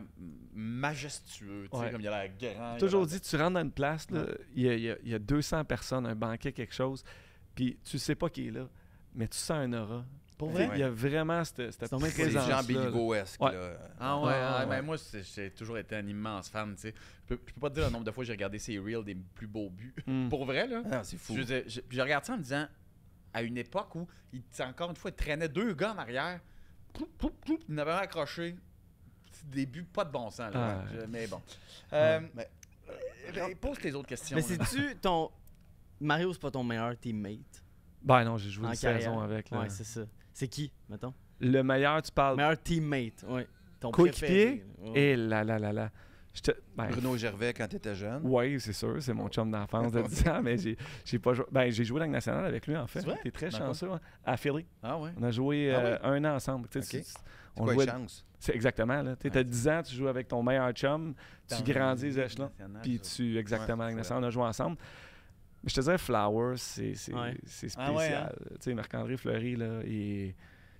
majestueux. Tu sais, Ouais. comme il a l'air grand. Toujours dit, tu rentres dans une place, là, il y a 200 personnes, un banquet, quelque chose, puis tu sais pas qui est là, mais tu sens un aura. Pour Tu sais, vrai? Il y a vraiment cette C'est donc bien C'est présence. Jean Béliveau-esque. Ouais. là. Ah ouais, Ouais, ah, ouais. ben moi, j'ai toujours été un immense fan, tu sais. Je peux pas te dire le nombre de fois que j'ai regardé ces reels des plus beaux buts. Pour vrai, là. Ah, c'est fou. Je veux dire, puis je regarde ça en me disant, à une époque où, encore une fois, il traînait 2 gars en arrière, il n'avait rien accroché. Des buts pas de bon sens, là. Ah. Mais bon. Mais- Pose tes autres questions. Mais là. c'est-tu ton. Mario, c'est pas ton meilleur teammate Ben non, j'ai joué en une carrière? saison avec. Là. Ouais, c'est ça. C'est qui, mettons? Le meilleur, tu parles. Meilleur teammate, oui. Ton Coéquipier? préféré. Ouais. Et là. Bruno Gervais, quand tu étais jeune. Oui, c'est sûr, c'est mon chum d'enfance de 10 ans, mais j'ai pas joué. Ben, j'ai joué dans la nationale avec lui, en fait. C'est vrai? T'es très Dans chanceux, hein. À Philly. Ah ouais. On a joué Ah oui? un an ensemble. Tu sais, Ok. tu- C'est on quoi jouait- les chances? C'est exactement, là. Tu as 10 ans, tu joues avec ton meilleur chum, tu Dans grandis les la échelons, nationale, puis ça. tu. Exactement, Ouais, avec c'est nationale, on a joué ensemble. Mais je te dirais, Flowers, c'est Ouais. spécial. Ah ouais, hein? Tu sais, Marc-André Fleury, là,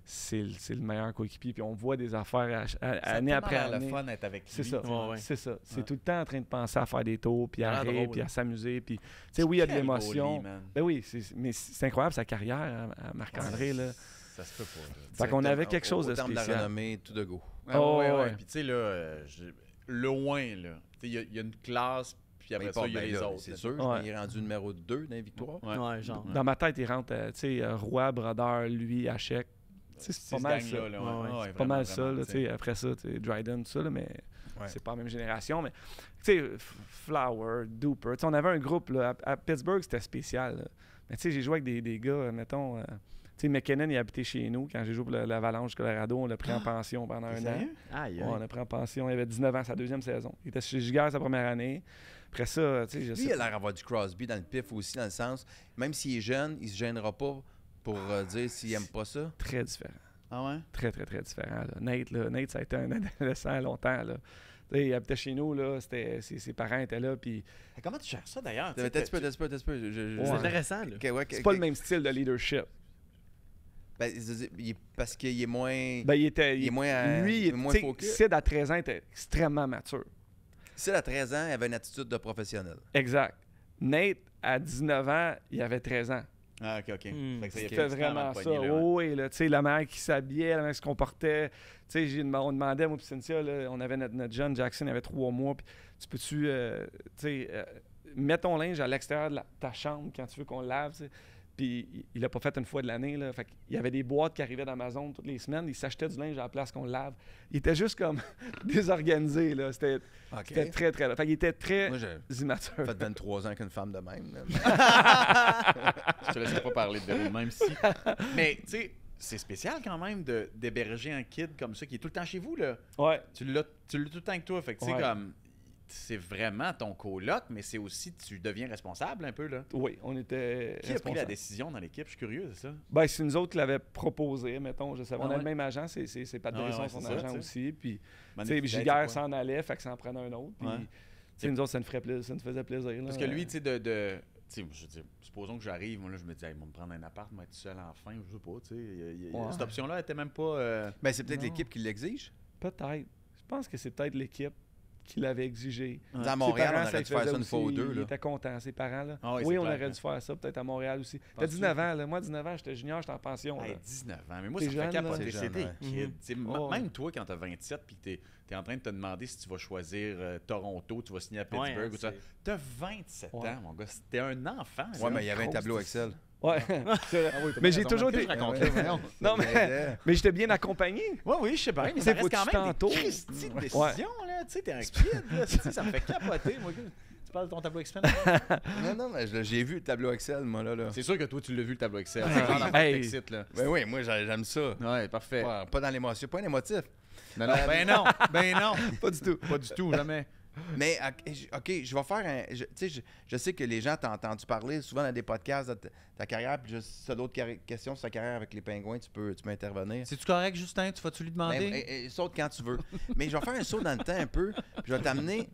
c'est le meilleur coéquipier. Puis on voit des affaires année après Ça a année. le fun d'être avec lui. C'est ça. Ouais, ouais. C'est ça. C'est Ouais. tout le temps en train de penser à faire des tours, puis Il a à l'air rire, drôle, puis à hein. s'amuser. Puis, tu sais, oui, il y a de Quel beau l'émotion. lit, man. Ben oui, mais c'est incroyable sa carrière à Marc-André. Là. Ça se peut pas. là. Fait qu'on avait quelque chose de Au terme de la spécial. renommée, tout de go. Ouais, Oh, ouais, ouais. ouais. Puis tu sais, là, loin, là. Tu sais, il y a une classe, puis après Ben, ça, il y a ben les là, autres. C'est là. sûr, Ouais. il est rendu numéro 2 dans les victoires. Ouais. Ouais, genre. Dans ma tête, il rentre, tu sais, Roy, Brodeur, lui, Hachek. Tu sais, c'est pas mal ça. Là, Ouais, ouais. ouais, C'est pas mal vraiment, ça, là, vraiment, tu sais. Après ça, tu sais, Dryden, tout ça, là, mais Ouais. c'est pas la même génération. Mais, tu sais, Flower, Duper, tu sais, on avait un groupe, là, à Pittsburgh, c'était spécial. Là. Mais tu sais, j'ai joué avec des gars, mettons, tu sais, McKinnon, il habitait chez nous. Quand j'ai joué pour l'Avalanche Colorado, on l'a pris en pension pendant un an. Sérieux? Aïe, Ouais, aïe. on a pris en pension. Il avait 19 ans, sa deuxième saison. Il était chez Giguère sa première année. Après ça, tu sais, je Lui, sais il a pas. l'air d'avoir du Crosby dans le pif aussi, dans le sens, même s'il est jeune, il se gênera pas pour dire s'il aime pas ça. Très différent. Ah ouais? Très, très, très différent. Là. Nate, ça a été un adolescent longtemps. Là. Tu sais, il habitait chez nous, là, ses parents étaient là, puis Comment tu gères ça d'ailleurs? T'as un petit peu. C'est Ouais. intéressant, là. c'est pas le même style de leadership. Ben, parce qu'il est moins. Ben, il était... Il est moins, lui, moins tu sais, focus. Sid, à 13 ans, était extrêmement mature. Sid, à 13 ans, il avait une attitude de professionnel. Exact. Nate, à 19 ans, il avait 13 ans. Ah, ok, ok. Hmm. Fait que ça y a C'était fait du temps vraiment avant de ça. pogner, là, ouais. Oui, là, tu sais, la manière qui s'habillait, la manière qui se comportait. Tu sais, on demandait, moi et Cynthia, là, on avait notre jeune Jackson, il avait 3 mois, puis tu peux-tu, tu sais, mettre ton linge à l'extérieur de ta chambre quand tu veux qu'on le lave, tu sais. Puis il l'a pas fait une fois de l'année, là. Fait qu'il y avait des boîtes qui arrivaient d'Amazon toutes les semaines, il s'achetait du linge à la place qu'on le lave. Il était juste comme désorganisé, là. C'était OK. très, très... Fait qu'il était très Moi, j'ai immature. fait 23 ans qu'une femme de même. là. Je te laisserai pas parler de Véro, même si. Mais, tu sais, c'est spécial quand même d'héberger un kid comme ça qui est tout le temps chez vous, là. Ouais. Tu l'as tout le temps avec toi. Fait que, tu sais, Ouais. comme. C'est vraiment ton coloc, mais c'est aussi, tu deviens responsable un peu, là. Oui, on était Qui a pris la responsables. décision dans l'équipe? Je suis curieux, c'est ça? Ben, c'est nous autres qui l'avons proposé, mettons. Je sais. On Ah a ouais? le même agent, c'est Pat Ah ouais, Brisson, ouais, son c'est ça, agent tu sais. aussi. Puis, tu Manu sais, Fidel, c'est Giguère quoi? s'en allait, fait que ça en prenait un autre. Puis, Ouais. tu sais, nous autres, ça nous ferait plaisir, ça nous faisait plaisir. là. Parce que lui, tu sais, tu sais, je veux dire, supposons que j'arrive, moi, là, je me dis, hey, ils vont me prendre un appart, moi, être seul enfin, je sais pas, tu sais. Ouais. Cette option-là était même pas. Ben, c'est peut-être Non. l'équipe qui l'exige. Peut-être. Je pense que c'est peut-être l'équipe qui l'avait exigé. À Ses Montréal, parents, on ça aurait le dû faire ça faisait une fois ou aussi. deux. Il Là. était content, ses parents. Là. Ah oui, Oui, c'est on clair, aurait hein. dû faire ça, peut-être à Montréal aussi. T'as Penses-tu? 19 ans, là. Moi, 19 ans, j'étais junior, j'étais en pension. Hey, Là. 19 ans. Mais moi, T'es ça me fait jeune, là. capoter. C'est C'est des jeune, kids. Tu sais, Oh, même toi, quand t'as 27 puis que t'es en train de te demander si tu vas choisir Toronto, tu vas signer à Pittsburgh Ouais, ou ça. T'as 27 Ouais. ans, mon gars. T'es un enfant. Ouais, mais il y avait un tableau Excel. Ouais. Mais j'ai toujours été. Non, Non, mais j'étais bien accompagné. oui, oui, je sais pas, mais Tu ça sais, reste faut que quand tu même des t'entoures. Christy de Ouais. décisions, là. Tu sais, t'es un kid, là. Tu sais, ça me fait capoter, moi. Tu parles de ton tableau Excel? Non, mais j'ai vu le tableau Excel, moi, là. C'est sûr que toi, tu l'as vu, le tableau Excel. Ouais. C'est genre l'affaire Hey. qui t'excite, là. Ben oui, moi, j'aime ça. Ouais, parfait. Ouais, pas dans l'émotion, pas un émotif. Non, non, ben non, ben non. Pas du tout. Pas du tout, jamais. Mais, OK, je vais faire un... Tu sais, je sais que les gens t'ont entendu parler souvent dans des podcasts de ta carrière, puis si tu as d'autres questions sur ta carrière avec les Pingouins, tu peux intervenir. C'est-tu correct, Justin? Tu vas-tu lui demander? Ben, saute quand tu veux. Mais je vais faire un saut dans le temps un peu, puis je vais t'amener...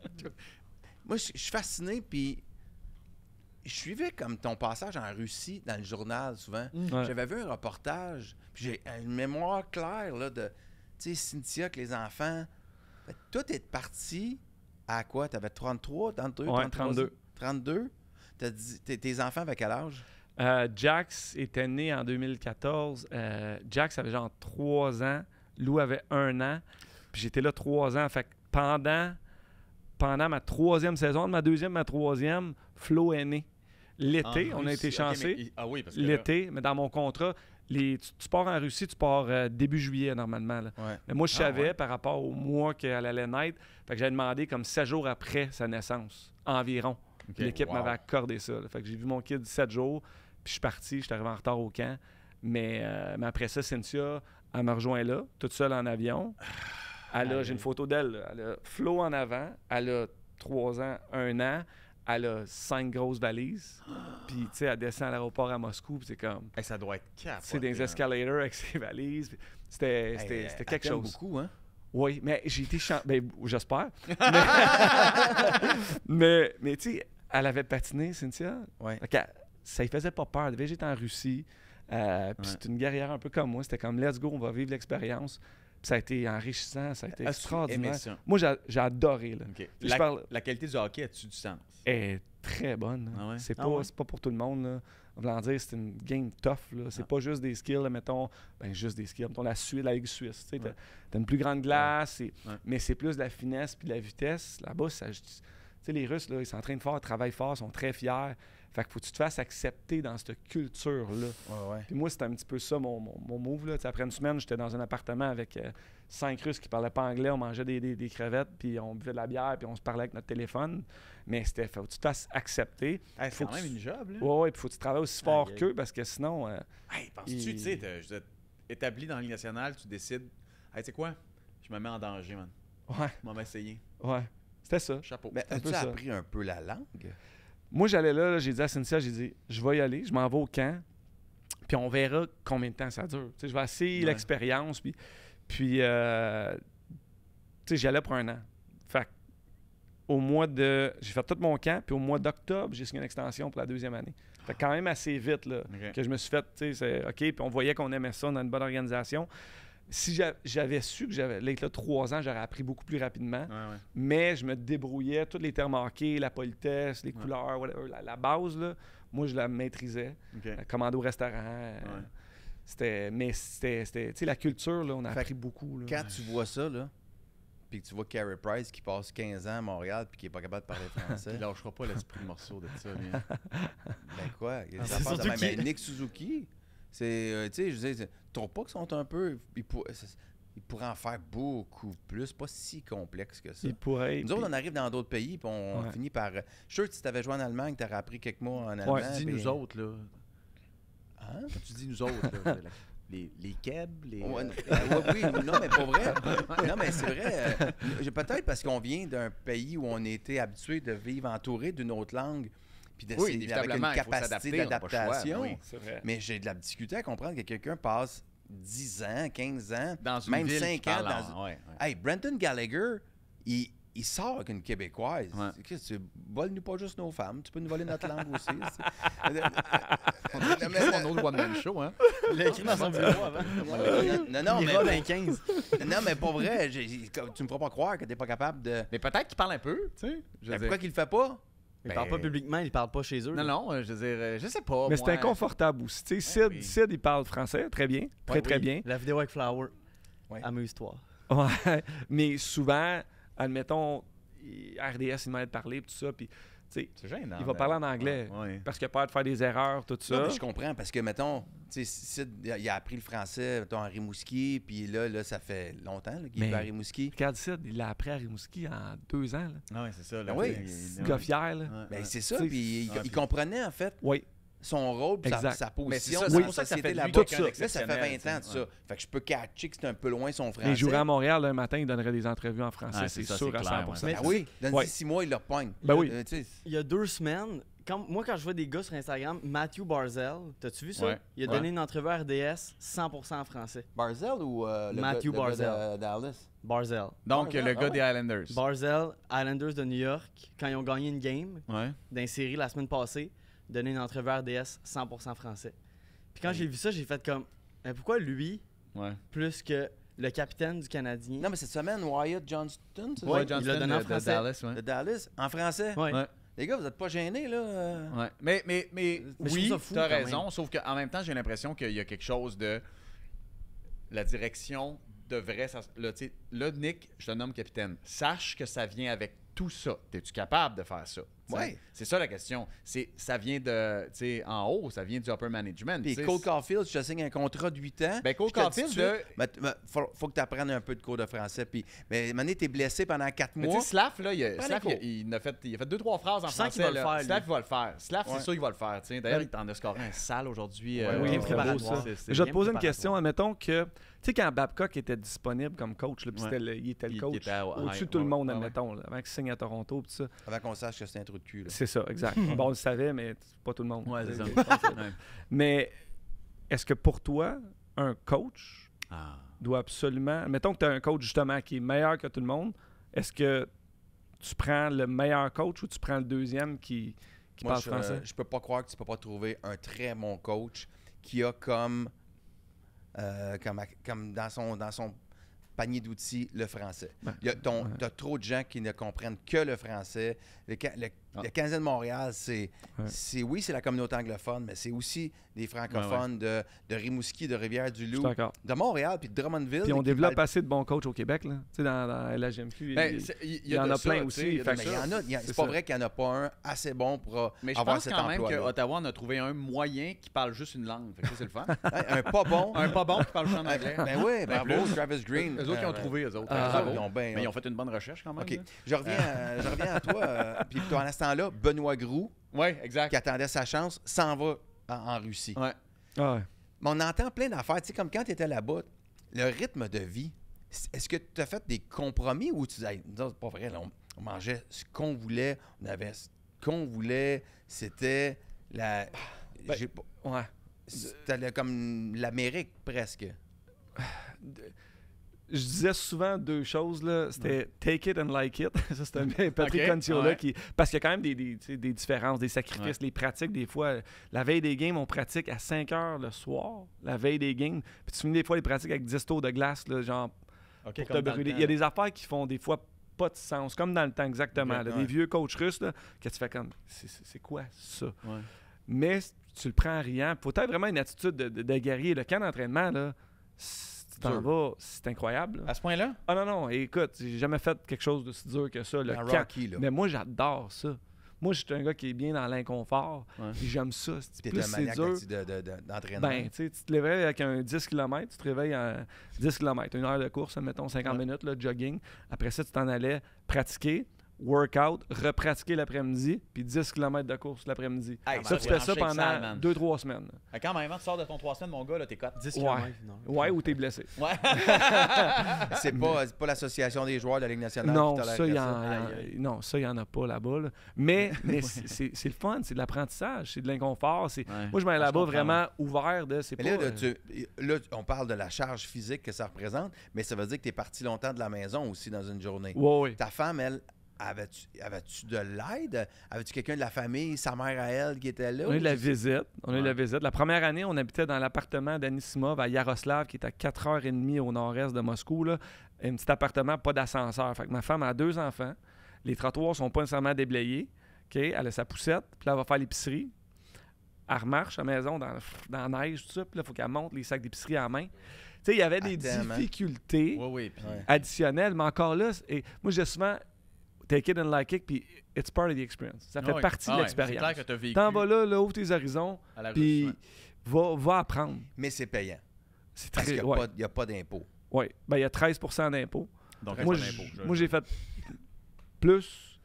Moi, je suis fasciné, puis je suivais comme ton passage en Russie dans le journal, souvent. Ouais. J'avais vu un reportage, puis j'ai une mémoire claire, là, de, tu sais, Cynthia, que les enfants... Fait que toi, t'es parti à quoi? T'avais 33, 32, Ouais, 32. 32? T'as dit, tes enfants avaient quel âge? Jax était né en 2014. Jax avait genre 3 ans. Lou avait 1 an. Puis j'étais là 3 ans. Fait que pendant ma 3e saison, de ma 2e, ma 3e, Flo est né. L'été, on a été chanceux. Ah oui, parce que là- L'été, mais dans mon contrat, tu pars en Russie, tu pars début juillet normalement. Là. Ouais. Mais moi, je Ah, savais ouais. par rapport au mois qu'elle allait naître. Fait que j'avais demandé comme 7 jours après sa naissance, environ. Ok, Puis l'équipe wow. m'avait accordé ça. Là. Fait que j'ai vu mon kid 7 jours, puis je suis parti, je suis arrivé en retard au camp. Mais après ça, Cynthia, elle me rejoint là, toute seule en avion. J'ai une photo d'elle. Là. Elle a Flo en avant, elle a 3 ans, 1 an. Elle a 5 grosses valises. Puis, tu sais, elle descend à l'aéroport à Moscou. Puis c'est comme, Hey, ça doit être cap. tu sais, des escalators avec ses valises. Puis c'était quelque chose. beaucoup, hein? Oui, mais j'ai été ben, j'espère. mais tu sais, elle avait patiné, Cynthia. Ouais. Fait que ça lui faisait pas peur. Déjà, j'étais en Russie. Puis c'est une guerrière un peu comme moi. C'était comme, let's go, on va vivre l'expérience. Puis ça a été enrichissant, ça a été extraordinaire. Ça? Moi, j'ai adoré. Là. Ok. Je parle- La qualité du hockey a-tu du sens? est très bonne. Là. Ah ouais? C'est Ah pas, ouais? c'est pas pour tout le monde. Là. Voulant dire, c'est une game tough. Là. C'est pas juste des skills, là, mettons, juste des skills. Mettons la Suisse, la Ligue suisse. Tu sais, t'as une plus grande glace, mais c'est plus de la finesse puis de la vitesse. Là-bas, tu sais, les Russes, là, ils s'entraînent fort, travaillent fort, sont très fiers. Fait qu'il faut que tu te fasses accepter dans cette culture-là. Ouais. Puis moi, c'était un petit peu ça, mon move. Là. Tu sais, après une semaine, j'étais dans un appartement avec 5 Russes qui parlaient pas anglais. On mangeait des crevettes, puis on buvait de la bière, puis on se parlait avec notre téléphone. Mais c'était, faut que tu te fasses accepter. Hey, c'est Faut quand que même tu- une job, là. Ouais, puis faut que tu travailles aussi fort Aïe, aïe. qu'eux, parce que sinon... Hey, penses-tu, Il- tu sais, je veux dire, établi dans la Ligue nationale, tu décides, hey, tu sais quoi? Je me mets en danger, man. ouais, Je vais m'essayer. ouais. C'était ça. Chapeau. Mais un as-tu peu ça. appris un peu la langue? Moi, j'allais là, j'ai dit à Cynthia, j'ai dit, je vais y aller, je m'en vais au camp, puis on verra combien de temps ça dure. Tu sais, je vais essayer Ouais. l'expérience, puis tu sais, j'y allais pour 1 an. Fait que j'ai fait tout mon camp, puis au mois d'octobre, j'ai signé une extension pour la 2e année. Fait que quand même assez vite, là, Ok. que je me suis fait, tu sais, c'est OK, puis on voyait qu'on aimait ça, on a une bonne organisation. Si j'avais su que j'allais être là 3 ans, j'aurais appris beaucoup plus rapidement. Ouais. Mais je me débrouillais, tous les termes marqués, la politesse, les couleurs, whatever, la base, là, moi, je la maîtrisais. OK. Commander au restaurant. C'était, tu sais, la culture, là, on a Fait appris beaucoup. Là. Quand tu vois ça, là, puis que tu vois Carey Price qui passe 15 ans à Montréal puis qui est pas capable de parler français, Il lâchera pas l'esprit de morceau de ça, lui. ben quoi? Il y a des c'est affaires de surtout même. qu'il- Mais Nick Suzuki, c'est, tu sais, je disais, tu trouves pas qu'ils sont un peu... Ils pourraient en faire beaucoup plus, pas si complexe que ça. Il pourrait. Nous autres, on arrive dans d'autres pays, puis on Ouais. finit par... Je suis sûr que si tu avais joué en Allemagne, tu aurais appris quelques mots en allemand. Tu dis puis- nous autres, là. Hein? Quand tu dis nous autres, là, les kebs, les... Ouais, oui, non, mais pas vrai. Non, mais c'est vrai. Peut-être parce qu'on vient d'un pays où on était habitué de vivre entouré d'une autre langue, puis Oui, avec une inévitablement, il faut capacité s'adapter, on n'a pas le choix, d'adaptation. oui. C'est vrai. Mais j'ai de la difficulté à comprendre que quelqu'un passe 10 ans, 15 ans, Dans une même ville 5 qui ans parle dans... ouais. Hey, Brendan Gallagher, il il sort avec une Québécoise. Ouais. Qu'est-ce que tu voles-nous pas juste nos femmes, tu peux nous voler notre langue aussi. C'est mon autre one-man show, hein? Il l'a écrit dans son bureau avant. Non, Il ira dans 15. non, mais pour vrai, tu me feras pas croire que t'es pas capable de. Mais peut-être qu'il parle un peu, tu sais. Je veux Mais dire. pourquoi qu'il le fait pas? Il parle pas publiquement, il parle pas chez eux. Non, non, je veux dire, je sais pas. Mais c'est moi. inconfortable aussi. Tu sais, oui. Sid, il parle français très bien, très bien. La vidéo avec Flower. Ouais. Amuse-toi. Ouais, mais souvent, admettons, RDS, il m'aide de parler, tout ça, puis, tu sais, C'est gênant. il va parler en anglais. Ouais. Parce qu'il a peur de faire des erreurs, tout Non, ça. mais je comprends, parce que, mettons, tu sais, Sid, il a appris le français, mettons, à Rimouski, puis là, ça fait longtemps là, qu'il Mais- est à Rimouski. Regarde Sid, il l'a appris à Rimouski en 2 ans. Là. Ah ouais, c'est ça. Ah oui, C'est gars fier, là. Ben, c'est ça, Tu sais, puis il ouais, puis- comprenait, en fait, Oui, son rôle, puis Exact. sa Mais c'est position ça, dans c'est la pour ça que ça société fait de lui là-bas. quelqu'un Là, ça fait 20 d'exceptionnel, ans de tu ça. sais. Fait que je peux catcher que c'est un peu loin son français. il jouerait à Montréal un matin, il donnerait des entrevues en français, Ah, c'est c'est ça, sûr c'est à clair, 100%. ouais. Ben oui, dans Ouais. 6 mois, il le repogne. Ben oui. Tu sais, Il y a 2 semaines, quand je vois des gars sur Instagram, Matthew Barzell, t'as-tu vu ça? Ouais. Il a donné une entrevue à RDS 100% en français. Barzell ou Matthew le gars Barzell. de Dallas? Barzell. Donc, Ah, le ah gars ouais. des Islanders. Barzell, Islanders de New York, quand ils ont gagné une game Ouais. d'une série la semaine passée, donné une entrevue à RDS 100% français. Puis quand j'ai vu ça, j'ai fait comme, mais pourquoi lui, Ouais. plus que le capitaine du Canadien? Non, mais cette semaine, Wyatt Johnston, c'est Ouais, ça? il l'a donné en français. Dallas, ouais. De Dallas, en français. Ouais. Ouais. Les gars, vous êtes pas gênés, là? Ouais. Mais je oui, trouve ça fou, t'as quand raison, même. sauf qu'en même temps, j'ai l'impression qu'il y a quelque chose de... La direction devrait... Là, Nick, je te nomme capitaine. Sache que ça vient avec tout ça. Es-tu capable de faire ça? T'sais? Ouais. C'est ça la question. Ça vient de... Tu sais, en haut, ça vient du upper management. Puis t'sais. Cole Caulfield, je te signe un contrat de 8 ans. Ben, Cole Je te dis Caulfield, tout de suite, mais faut que tu apprennes un peu de cours de français. Puis, mais Mané, t'es blessé pendant 4 Mais tu mois. sais, Slav, là, Prends Slav, les cours. il a fait 2-3 phrases en Je sens français. qu'il va le là. faire, lui. Slav, il va le faire. Slav, Ouais. c'est sûr qu'il va le faire. T'sais. D'ailleurs, il t'en a scoré un sale aujourd'hui. oui, bien très beau, préparatoire. ça. Je vais te poser une question. Admettons que, tu sais, quand Babcock était disponible comme coach, là, puis Ouais. il était le Il coach était au-dessus de high, tout le ouais, monde, ouais, admettons, là, avant qu'il signe à Toronto, puis ça. Avant qu'on sache que c'est un trou de cul. Là. C'est ça, exact. Bon, on le savait, mais pas tout le monde. Ouais, c'est ça. Ouais. Ouais. Mais est-ce que pour toi, un coach Ah. doit absolument... Mettons que tu as un coach, justement, qui est meilleur que tout le monde, est-ce que tu prends le meilleur coach ou tu prends le deuxième qui Moi, parle français? je peux pas croire que tu peux pas trouver un très bon coach qui a comme dans son panier d'outils le français. Ben, T'as trop de gens qui ne comprennent que le français. Le Canadien de Montréal, c'est la communauté anglophone, mais c'est aussi des francophones de Rimouski, de Je suis Rivière-du-Loup, d'accord. de Montréal puis de Drummondville. Puis on qui développe parlent- assez de bons coachs au Québec, là. Tu sais, dans la LHMQ. Ben, il y en de a ça, plein tu aussi, sais, il y a de fait Mais que il y en a, c'est c'est pas ça. vrai qu'il n'y en a pas un assez bon pour Mais je avoir pense cet quand même emploi-là. qu'Ottawa en a trouvé un moyen qui parle juste une langue. Fait que ça, c'est le fun. Un pas bon. Un pas bon qui parle juste en anglais. Ben oui, bravo, plus. Travis Green. Eux autres qui ont trouvé, eux autres. Ah, Bravo. ils ont bien, Mais ils ont fait une bonne recherche quand même. OK. Je reviens à toi. Puis pendant ce temps-là, Benoît Groux, Oui, exact. qui attendait sa chance, s'en va en Russie. Ouais. Ah ouais. Mais on entend plein d'affaires. Tu sais, comme quand tu étais là-bas, le rythme de vie, est-ce que tu as fait des compromis ou tu disais, non, c'est pas vrai, là, on mangeait ce qu'on voulait, on avait ce qu'on voulait, c'était la. Ben, j'ai pas- Ouais. C'était comme l'Amérique presque. Je disais souvent deux choses, là. C'était take it and like it. Ça, c'était un Patrick Ok, Conciola ouais. qui. Parce qu'il y a quand même tu sais, des différences, des sacrifices, les pratiques. Des fois, la veille des games, on pratique à 5 heures le soir, la veille des games. Puis tu finis des fois les pratiques avec 10 tours de glace, là, genre, pour te brûler. Il y a des affaires qui font des fois pas de sens, comme dans le temps exactement. Là, Ouais. Des vieux coachs russes, là, que tu fais comme, c'est quoi ça? Ouais. Mais tu le prends en riant. Faut être vraiment une attitude de guerrier. Le camp d'entraînement, là, si tu t'en Dur. vas, c'est incroyable. là. À ce point-là? Ah non, écoute, j'ai jamais fait quelque chose d'aussi dur que ça. Le Dans camp. Rocky, là. Mais moi, j'adore ça. Moi, je suis un gars qui est bien dans l'inconfort. Ouais. Puis j'aime ça. T'es Plus un c'est maniaque dur, d'entraînement. ben, tu sais, tu te réveilles avec un 10 km, tu te réveilles à 10 km, une heure de course, mettons 50 minutes, là, jogging. Après ça, tu t'en allais pratiquer. workout, repratiquer l'après-midi, puis 10 km de course l'après-midi. Hey, Ça, tu fais ça branché avec ça, pendant man. 2-3 semaines. Quand même, tu sors de ton 3 semaines, mon gars, là, t'es cote. 10 Ouais. km. Non. Ouais, ou t'es blessé. Ouais. C'est pas l'association des joueurs de la Ligue nationale Non, qui tolère ça, ça. non, ça, il n'y en a pas là-bas. Là. Mais c'est le fun, c'est de l'apprentissage, c'est de l'inconfort. Ouais. Moi, je m'en Je là-bas comprends, vraiment ouvert de. C'est Mais pas, là, on parle de la charge physique que ça représente, mais ça veut dire que tu es parti longtemps de la maison aussi dans une journée. ouais. Ta femme, elle, avais-tu de l'aide? Avais-tu quelqu'un de la famille, sa mère à elle, qui était là? On a eu ou la tu sais? visite. On a eu la visite. La première année, on habitait dans l'appartement d'Anisimov à Yaroslav, qui est à 4h30 au nord-est de Moscou. Là. Un petit appartement, pas d'ascenseur. Fait que ma femme a 2 enfants. Les trottoirs sont pas nécessairement déblayés. OK? Elle a sa poussette. Puis là, elle va faire l'épicerie. Elle remarche à la maison dans la neige, tout ça. Puis là, il faut qu'elle monte les sacs d'épicerie en main. Tu sais, il y avait des Tellement. difficultés Oui, puis Ouais. additionnelles, mais encore là, moi, je dis souvent, take it and like it, puis it's part of the experience. Ça fait partie de C'est l'expérience. clair que t'as vécu T'en vas là, ouvre tes horizons, à la puis Russe, va apprendre. Mais c'est payant. C'est Parce très... qu'il n'y a pas d'impôt. Oui, ben il y a 13% d'impôt. Donc, Moi, reste un impôt, moi, j'ai fait plus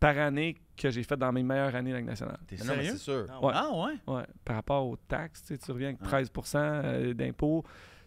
par année que j'ai fait dans mes meilleures années de la Ligue nationale. T'es Non, mais sérieux? c'est sûr. Ah, Ouais. Ah ouais? Ouais, par rapport aux taxes, tu sais, tu reviens avec Ouais. 13% d'impôt.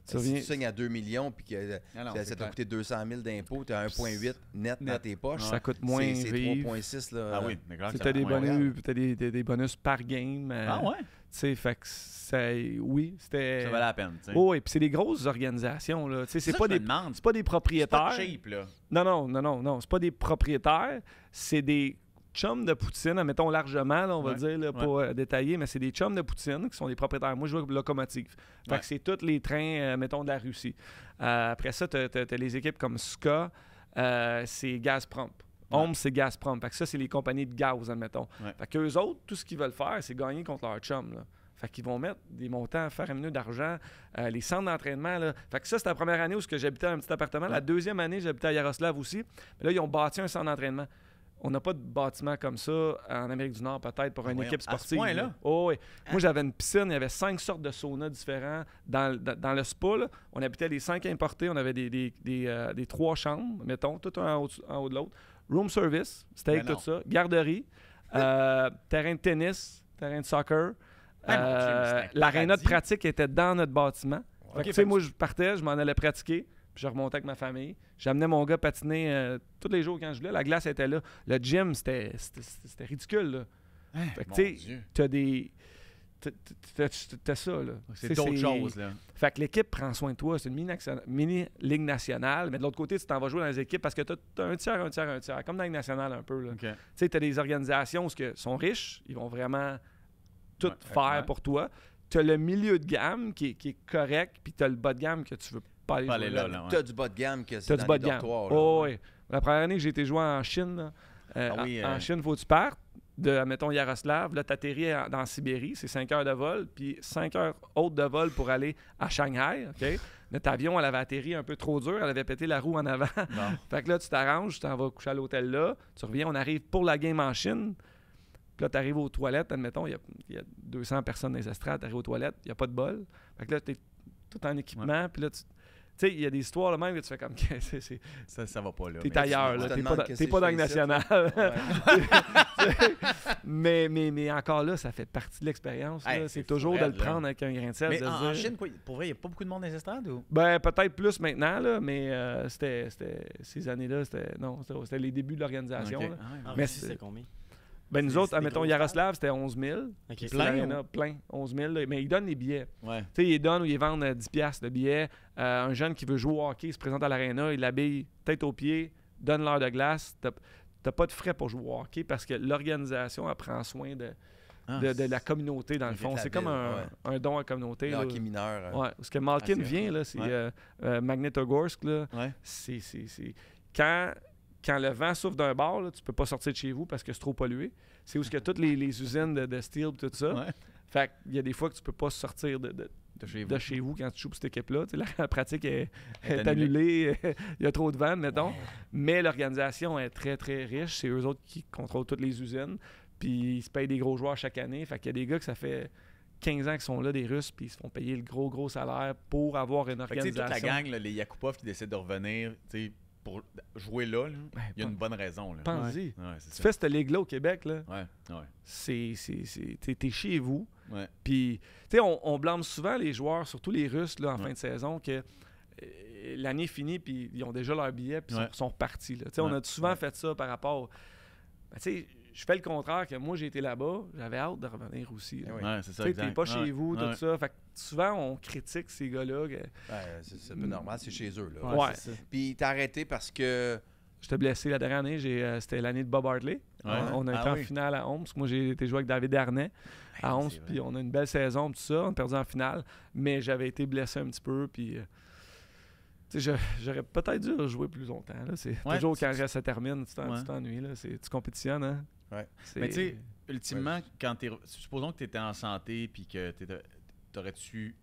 Tu Si reviens... tu signes à 2 millions puis que Non, ça c'est t'a clair. coûté 200 000 d'impôts, tu as 1,8 net dans tes poches. Ça coûte moins C'est vivre. 3,6. Là. Ah oui, mais clair que Tu ça as des va. bonus, t'as des bonus par game. Ah ouais? Tu sais, fait que oui, c'était... Ça valait la peine, tu sais. Oh, oui, puis c'est des grosses organisations, là. Tu sais, c'est ça pas que je des... me demande. C'est pas des C'est propriétaires. pas cheap, là. Non. C'est pas des propriétaires. C'est des chums de poutine, admettons largement, là, on va Ouais, dire, là, pas détaillé, mais c'est des chums de poutine qui sont des propriétaires. Moi, je joue avec Locomotive. Fait Ouais. que c'est tous les trains, mettons, de la Russie. Après ça, t'as les équipes comme SKA, c'est Gazprom. Homme, c'est Gazprom. Fait que ça, c'est les compagnies de gaz, admettons. Ouais. Fait qu'eux autres, tout ce qu'ils veulent faire, c'est gagner contre leurs chums, là. Fait qu'ils vont mettre des montants faramineux d'argent, les centres d'entraînement. Là. Fait que ça, c'était la première année où j'habitais dans un petit appartement. La deuxième année, j'habitais à Yaroslav aussi. Mais là, ils ont bâti un centre d'entraînement. On n'a pas de bâtiment comme ça en Amérique du Nord, peut-être, pour une voyons, équipe à ce sportive. point-là? Oh, oui. Moi, j'avais une piscine. Il y avait 5 sortes de saunas différents. Dans le spa, là, on habitait les 5 importés. On avait des 3 chambres, mettons, tout un en haut de l'autre. Room service, steak, Ben non. tout ça. Garderie, terrain de tennis, terrain de soccer. Ah, mon Dieu, mais c'est un L'aréna de paradis. pratique était dans notre bâtiment. Fait que, Ok, tu sais, fait que moi, je partais, je m'en allais pratiquer, puis je remontais avec ma famille. J'amenais mon gars patiner tous les jours quand je voulais. La glace était là. Le gym, c'était ridicule. Là. Fait que, Mon tu sais, Dieu. t'as des... T'as ça, là. C'est Tu sais, d'autres choses, là. Fait que l'équipe prend soin de toi. C'est une mini-ligue nationale. Mais de l'autre côté, tu t'en vas jouer dans les équipes parce que t'as un tiers. Comme dans la Ligue nationale, un peu, là. OK. Tu sais, tu as des organisations qui sont riches, ils vont vraiment tout Ouais, faire ouais. pour toi. Tu as le milieu de gamme qui est correct, puis tu as le bas de gamme que tu veux pas aller Pas jouer aller là. là, ouais. Tu as du bas de gamme que Tu as c'est du dans bas les de gamme. dortoirs. là. Oh, oui. La première année que j'ai été jouer en Chine, là, Ah oui, en Chine, il faut que tu partes de, mettons, Yaroslav. Là, tu atterris dans Sibérie, c'est 5 heures de vol, puis 5 heures hautes de vol pour aller à Shanghai. OK? Notre avion, elle avait atterri un peu trop dur, elle avait pété la roue en avant. Bon. Fait que là, tu t'arranges, tu t'en vas coucher à l'hôtel là, tu reviens, on arrive pour la game en Chine. Puis là, tu arrives aux toilettes, admettons, il y a 200 personnes dans les estrades, tu arrives aux toilettes, il n'y a pas de bol. Fait que là, tu es tout en équipement, puis là, tu sais, il y a des histoires là même que tu fais comme Ça va pas, là. t'es mais- ailleurs, tu là, te t'es demandes pas qu'est-ce que dans la je Ligue fais ici, nationale. mais encore là, ça fait partie de l'expérience. Hey, là. c'est C'est toujours de fou, le raide, là. prendre avec un grain de sel. Mais de en dire- Chine, quoi, pour vrai, il n'y a pas beaucoup de monde dans les estrades, ou? Ben, peut-être plus maintenant, là, mais c'était ces années-là, c'était les débuts de l'organisation. OK. là. Ah ouais, En Mais Russie, c'est- c'est combien? Ben, nous C'est- autres, c'est des admettons, grosses Yaroslav, c'était 11 000. OK. C'est Plein, l'aréna, plein, 11 000. là. Mais ils donnent les billets. ouais. Tu sais, ils donnent ou ils vendent 10 piastres de billets. Un jeune qui veut jouer au hockey se présente à l'aréna, il l'habille tête aux pieds, donne l'heure de glace. T'as pas de frais pour jouer au hockey parce que l'organisation, elle prend soin de la communauté, dans le Avec fond. la C'est comme ville, un don à la communauté. Le là. hockey mineur. Ouais. Ce que Malkin c'est vient, vrai. là, c'est Magnitogorsk. Là, Ouais. c'est quand le vent souffle d'un bord, là, tu peux pas sortir de chez vous parce que c'est trop pollué. C'est où il y a toutes les usines de steel et tout ça. Ouais. Fait qu'il y a des fois que tu peux pas sortir de chez vous quand tu joues pour cette équipe-là. Tu sais, la pratique est annulée. Il y a trop de vent, mettons. Mais l'organisation est très, très riche. C'est eux autres qui contrôlent toutes les usines. Puis ils se payent des gros joueurs chaque année. Fait qu'il y a des gars que ça fait 15 ans qu'ils sont là, des Russes, puis ils se font payer le gros salaire pour avoir une Fait que, tu sais, organisation. toute la gang, là, les Yakupov qui décident de revenir, tu sais, pour jouer là, il y a une bonne raison. Là. Pense-y. Ouais, c'est Tu ça. fais cette ligue-là au Québec, là. Ouais. T'es chez vous. Ouais. Puis, tu sais, on blâme souvent les joueurs, surtout les Russes, là, en Ouais. fin de saison, que l'année finit, puis ils ont déjà leur billet, puis Ouais. sont repartis. Là. Tu sais, on Ouais. a souvent fait ça par rapport. Ben, tu sais, je fais le contraire, que moi, j'ai été là-bas, j'avais hâte de revenir aussi. Là. Oui. Ouais, c'est ça. Tu sais, t'es exact. pas Ouais. chez vous, Ouais. tout ça. Fait que souvent, on critique ces gars-là. C'est un peu normal, c'est chez eux. Là. Ouais. c'est ça. Puis t'as arrêté parce que. J'étais blessé la dernière année, c'était l'année de Bob Hartley. Ouais. On a été Ah en oui. finale à Homs. Moi, j'ai été joué avec David Darnay à Homs, c'est vrai. puis on a une belle saison, tout ça. On a perdu en finale, mais j'avais été blessé un petit peu, puis tu sais, j'aurais peut-être dû jouer plus longtemps. Là. C'est Ouais, toujours quand ça termine, tu Ouais. t'ennuies. Là. Tu compétitionnes. Hein? Ouais. Mais tu sais, ultimement, quand supposons que tu étais en santé puis que t'aurais-tu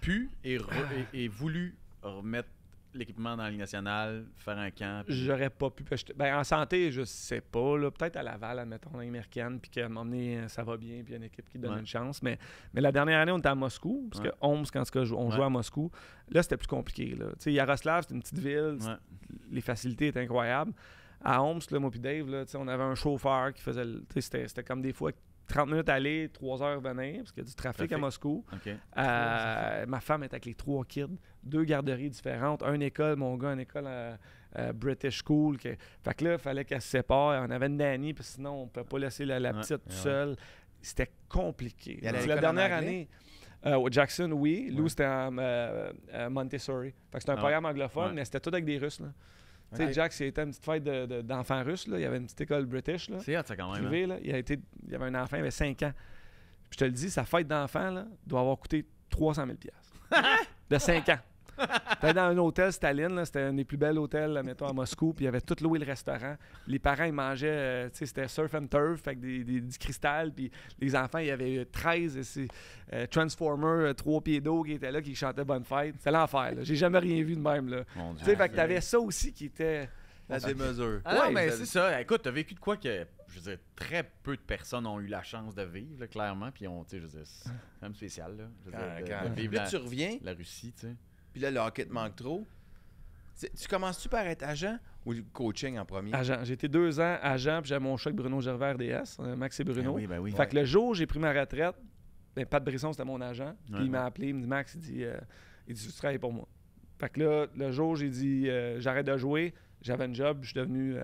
pu et voulu remettre l'équipement dans la Ligue nationale, faire un camp. puis- J'aurais pas pu. Ben, en santé, je sais pas. Là, peut-être à Laval, admettons, dans l'américaine, puis qu'à un moment donné, ça va bien, puis il y a une équipe qui donne Ouais. une chance. Mais la dernière année, on était à Moscou, parce Ouais. que Homs, quand on Ouais. jouait à Moscou, là, c'était plus compliqué. Là. Tu sais, Yaroslav, c'est une petite ville, Ouais. les facilités étaient incroyables. À Homs, là, moi puis Dave, là, tu sais, on avait un chauffeur qui faisait. Tu sais, c'était comme des fois 30 minutes aller, 3 heures venir, parce qu'il y a du trafic à Moscou. OK. Ma femme est avec les 3 kids, 2 garderies différentes, une école, mon gars, une école British School. Fait que là, il fallait qu'elle se sépare. On avait une nanny, parce que sinon, on ne peut pas laisser la Ouais. petite toute seule. C'était compliqué. Et elle allait à La l'école en dernière anglais? année, au Jackson, oui. Lou, Ouais. c'était à Montessori. Fait que c'était un Ah. programme anglophone, Ouais. mais c'était tout avec des Russes. Là. Tu sais, Ouais. Jack, c'était une petite fête d'enfants russes. Là. Il y avait une petite école British. Là. C'est hot, ça, quand même. Privé, là, il y avait un enfant, il avait 5 ans. Puis je te le dis, sa fête d'enfant là, doit avoir coûté 300 000 de 5 ans. C'était dans un hôtel Staline, là, c'était un des plus bels hôtels, là, mettons, à Moscou, puis il y avait tout l'eau et le restaurant. Les parents, ils mangeaient, tu sais, c'était surf and turf, avec du cristal, puis les enfants, il y avait 13 Transformers, 3 pieds d'eau qui étaient là, qui chantaient Bonne Fête. C'était l'enfer, là. J'ai jamais rien vu de même, là. Mon Tu Dieu. sais, fait que t'avais ça aussi qui était... La démesure. Ah non, Ouais, mais vous c'est ça. Écoute, t'as vécu de quoi que, je veux dire, très peu de personnes ont eu la chance de vivre, là, clairement. Puis, tu sais, je veux dire, c'est quand même spécial, là. Je veux dire, de vivre Là, tu reviens, la Russie, tu sais. puis là, le hockey te manque trop. Tu commences-tu par être agent ou le coaching en premier? Agent. J'ai été 2 ans agent, puis j'avais mon choc Bruno Gervais RDS, Max et Bruno. Ben oui. Fait que le jour où j'ai pris ma retraite, ben, Pat Brisson, c'était mon agent. Puis Ouais, il m'a appelé, il me dit Max, il dit tu travailles pour moi. Fait que là, le jour où j'ai dit j'arrête de jouer, j'avais un job, je suis devenu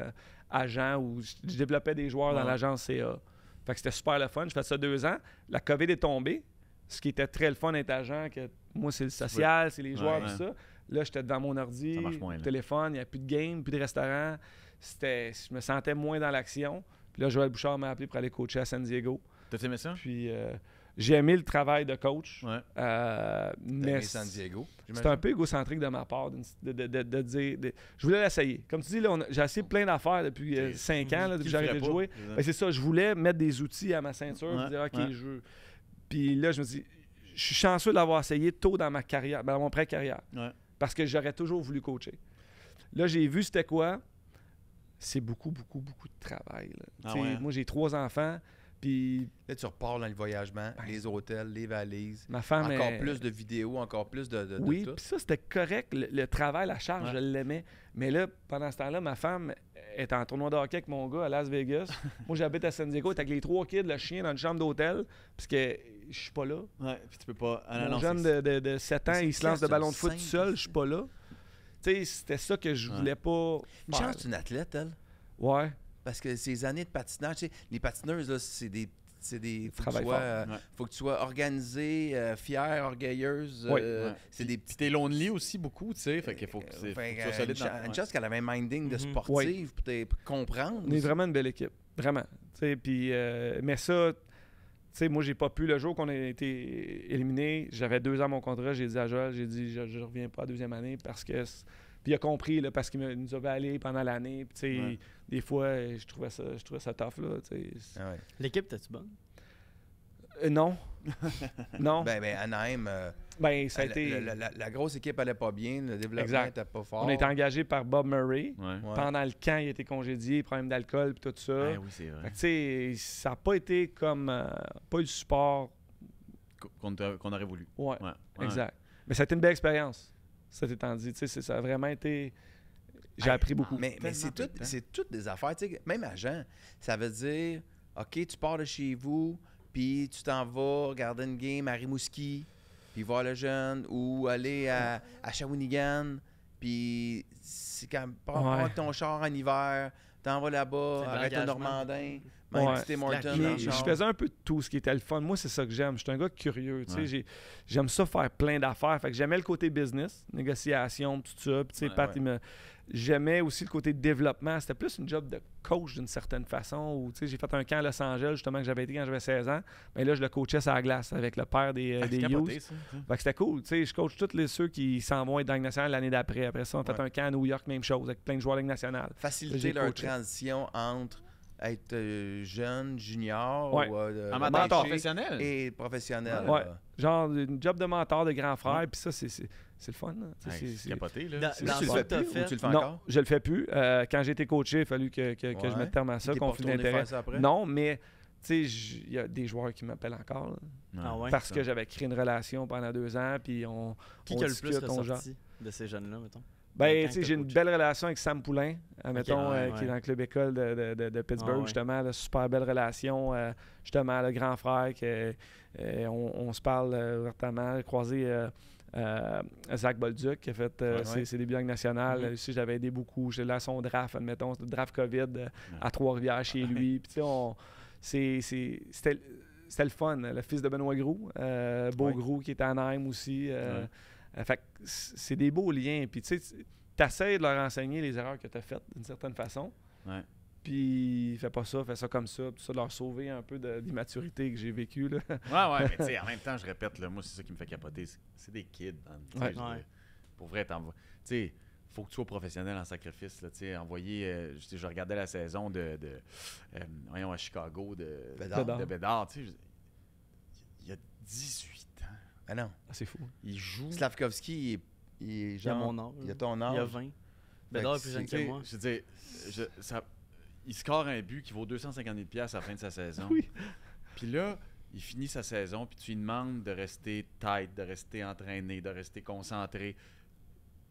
agent où je développais des joueurs dans Ouais. l'agence CA. Fait que c'était super le fun. J'ai fait ça 2 ans. La COVID est tombée. Ce qui était très le fun d'être agent, que moi, c'est le social, c'est les joueurs, Ouais. tout ça. Là, j'étais devant mon ordi, Ça marche moins, là. téléphone, il n'y avait plus de game, plus de restaurant. Je me sentais moins dans l'action. Puis là, Joël Bouchard m'a appelé pour aller coacher à San Diego. T'as aimé ça? Puis j'ai aimé le travail de coach. Ouais. Mais Mais San Diego. c'est un peu égocentrique de ma part de dire. Je voulais l'essayer. Comme tu dis, là, j'ai essayé plein d'affaires depuis 5 ans, là, depuis que j'ai arrêté de jouer. Ben, c'est ça, je voulais mettre des outils à ma ceinture Ouais, et dire OK, ouais. je veux. Puis là, je me dis, je suis chanceux de l'avoir essayé tôt dans ma carrière, dans mon pré-carrière. Ouais. Parce que j'aurais toujours voulu coacher. Là, j'ai vu c'était quoi. C'est beaucoup, beaucoup, beaucoup de travail. Là. Ah Tu sais, ouais? Moi, j'ai 3 enfants, puis Là, tu repars dans le voyagement, les hôtels, les valises. ma femme Encore est- plus de vidéos, encore plus de Oui, tout. puis ça, c'était correct. Le travail, la charge, Ouais. je l'aimais. Mais là, pendant ce temps-là, ma femme est en tournoi de hockey avec mon gars à Las Vegas. Moi, j'habite à San Diego, avec les 3 kids, le chien dans une chambre d'hôtel, parce que je suis pas là. Ouais, puis tu peux pas. Ah, Mon non, jeune c'est- de 7 ans, c'est il se lance de classe, ballon de c'est foot tout simple, seul, ça. je suis pas là. Tu sais, c'était ça que je Ouais. voulais pas Une faire. chance, c'est une athlète, elle. Ouais. Parce que ces années de patinage, tu sais, les patineuses, là, c'est des. Faut que, Travail tu sois, fort. Ouais. faut que tu sois organisée, fière, orgueilleuse. Oui. Ouais. C'est des Puis t'es lonely aussi beaucoup, tu sais. Fait qu'il faut que faut que tu sois solide. Une chance qu'elle avait un minding de Mhm. sportive pour comprendre. On est vraiment une belle équipe. Vraiment. Tu sais, puis, mais ça, tu sais, moi, j'ai pas pu. Le jour qu'on a été éliminé, j'avais 2 ans mon contrat. J'ai dit à Joël, j'ai dit, je reviens pas à la 2e année parce que. Puis il a compris, là, parce qu'il nous avait allé pendant l'année. Puis, tu sais, Ouais. des fois, je trouvais ça tough, là. Tu sais. Ah ouais. L'équipe, t'es-tu bonne? Non. Non. Ben, Anaheim, Ça a été. la grosse équipe allait pas bien, le développement Exact. n'était pas fort. On a été engagé par Bob Murray. Ouais. Ouais. Pendant le camp, il a été congédié, problème d'alcool, puis tout ça. Ah oui, c'est Fait vrai. que, tu sais, ça n'a pas été comme. Pas eu le support. Qu'on aurait voulu. Ouais. Ouais. Ouais. Exact. Mais ça a été une belle expérience, cet étant dit. Tu sais, ça a vraiment été. J'ai appris beaucoup. Mais c'est toutes des affaires. Tu sais, même agent, ça veut dire, OK, tu pars de chez vous, puis tu t'en vas regarder une game à Rimouski, puis voir le jeune, ou aller à Shawinigan, puis c'est quand prends ton char en hiver, t'en vas là-bas, C'est de arrête au l'engagement. Normandin, Ouais. même Tim Horton. Mais dans le je char. faisais un peu de tout ce qui était le fun. Moi, c'est ça que j'aime. Je suis un gars curieux. Tu sais, j'aime ça faire plein d'affaires. Fait que j'aimais le côté business, négociation, tout ça. Puis, tu sais, Pat, j'aimais aussi le côté développement. C'était plus une job de coach d'une certaine façon. Où, tu sais, j'ai fait un camp à Los Angeles, justement, que j'avais été quand j'avais 16 ans. Mais là, je le coachais sur la glace avec le père des C'est youths. capoté, ça. Fait que c'était cool. Tu sais, je coach tous ceux qui s'en vont être dans la Ligue nationale l'année d'après. Après ça, on a fait un camp à New York, même chose, avec plein de joueurs de la Ligue nationale. Faciliter J'ai leur coaché. transition entre être jeune, junior, Ouais. ou Amateur repêché professionnel. et professionnel. Ouais. là. Genre, une job de mentor, de grand frère. Puis ça, c'est le fun. Là. Tu sais, C'est capoté, là. Dans Tu le ce fais que t'as plus ou fait, tu le fais Non, encore? je le fais plus. Quand j'ai été coaché, il a fallu que je Ouais. mette terme à ça, T'es pas conflit retourné d'intérêt. faire ça après? Non, mais tu sais, il y a des joueurs qui m'appellent encore. là, Ah ouais? parce que j'avais créé une relation pendant 2 ans, puis on Qui on a le discute, plus on jase. ressorti de ces jeunes-là, mettons? Ben, Quand tu sais, t'as j'ai une coaché. belle relation avec Sam Poulain, admettons, ouais, qui ouais. est dans le club école de Pittsburgh, Ah ouais. justement. Là, super belle relation. Justement, le grand frère, on se parle ouvertement. Croisé Zach Bolduc, qui a fait ses débuts en Ligue nationale. Mhm. Aussi, je l'avais aidé beaucoup. J'étais là à son draft, admettons, c'était le draft COVID à Trois-Rivières chez lui. Puis, tu sais, c'était le fun. Le fils de Benoît Groux, Beau Groux, qui était à Anaheim aussi. Fait que c'est des beaux liens. Puis, tu sais, t'essaies de leur enseigner les erreurs que tu as faites d'une certaine façon. Ouais. Puis, fais pas ça, fais ça comme ça. Puis, ça, de leur sauver un peu de l'immaturité que j'ai vécue. Là. Ouais, mais tu sais, en même temps, je répète, là, moi, c'est ça qui me fait capoter. C'est des kids, man. Tu sais, Ouais. je veux dire, pour vrai, tu sais, faut que tu sois professionnel en sacrifice. Là, tu sais, je regardais la saison voyons, à Chicago Bédard. de Bédard. Tu sais, il y a 18 ans. Ah non. Ah, c'est fou. Il joue. Slavkovski, il est Il a genre... mon âge. Il a ton âge. Il a 20. Bédard est plus jeune Tu sais, que moi. je veux dire, il score un but qui vaut 250 000 $ à la fin de sa saison. Oui. Puis là, il finit sa saison, puis tu lui demandes de rester tight, de rester entraîné, de rester concentré.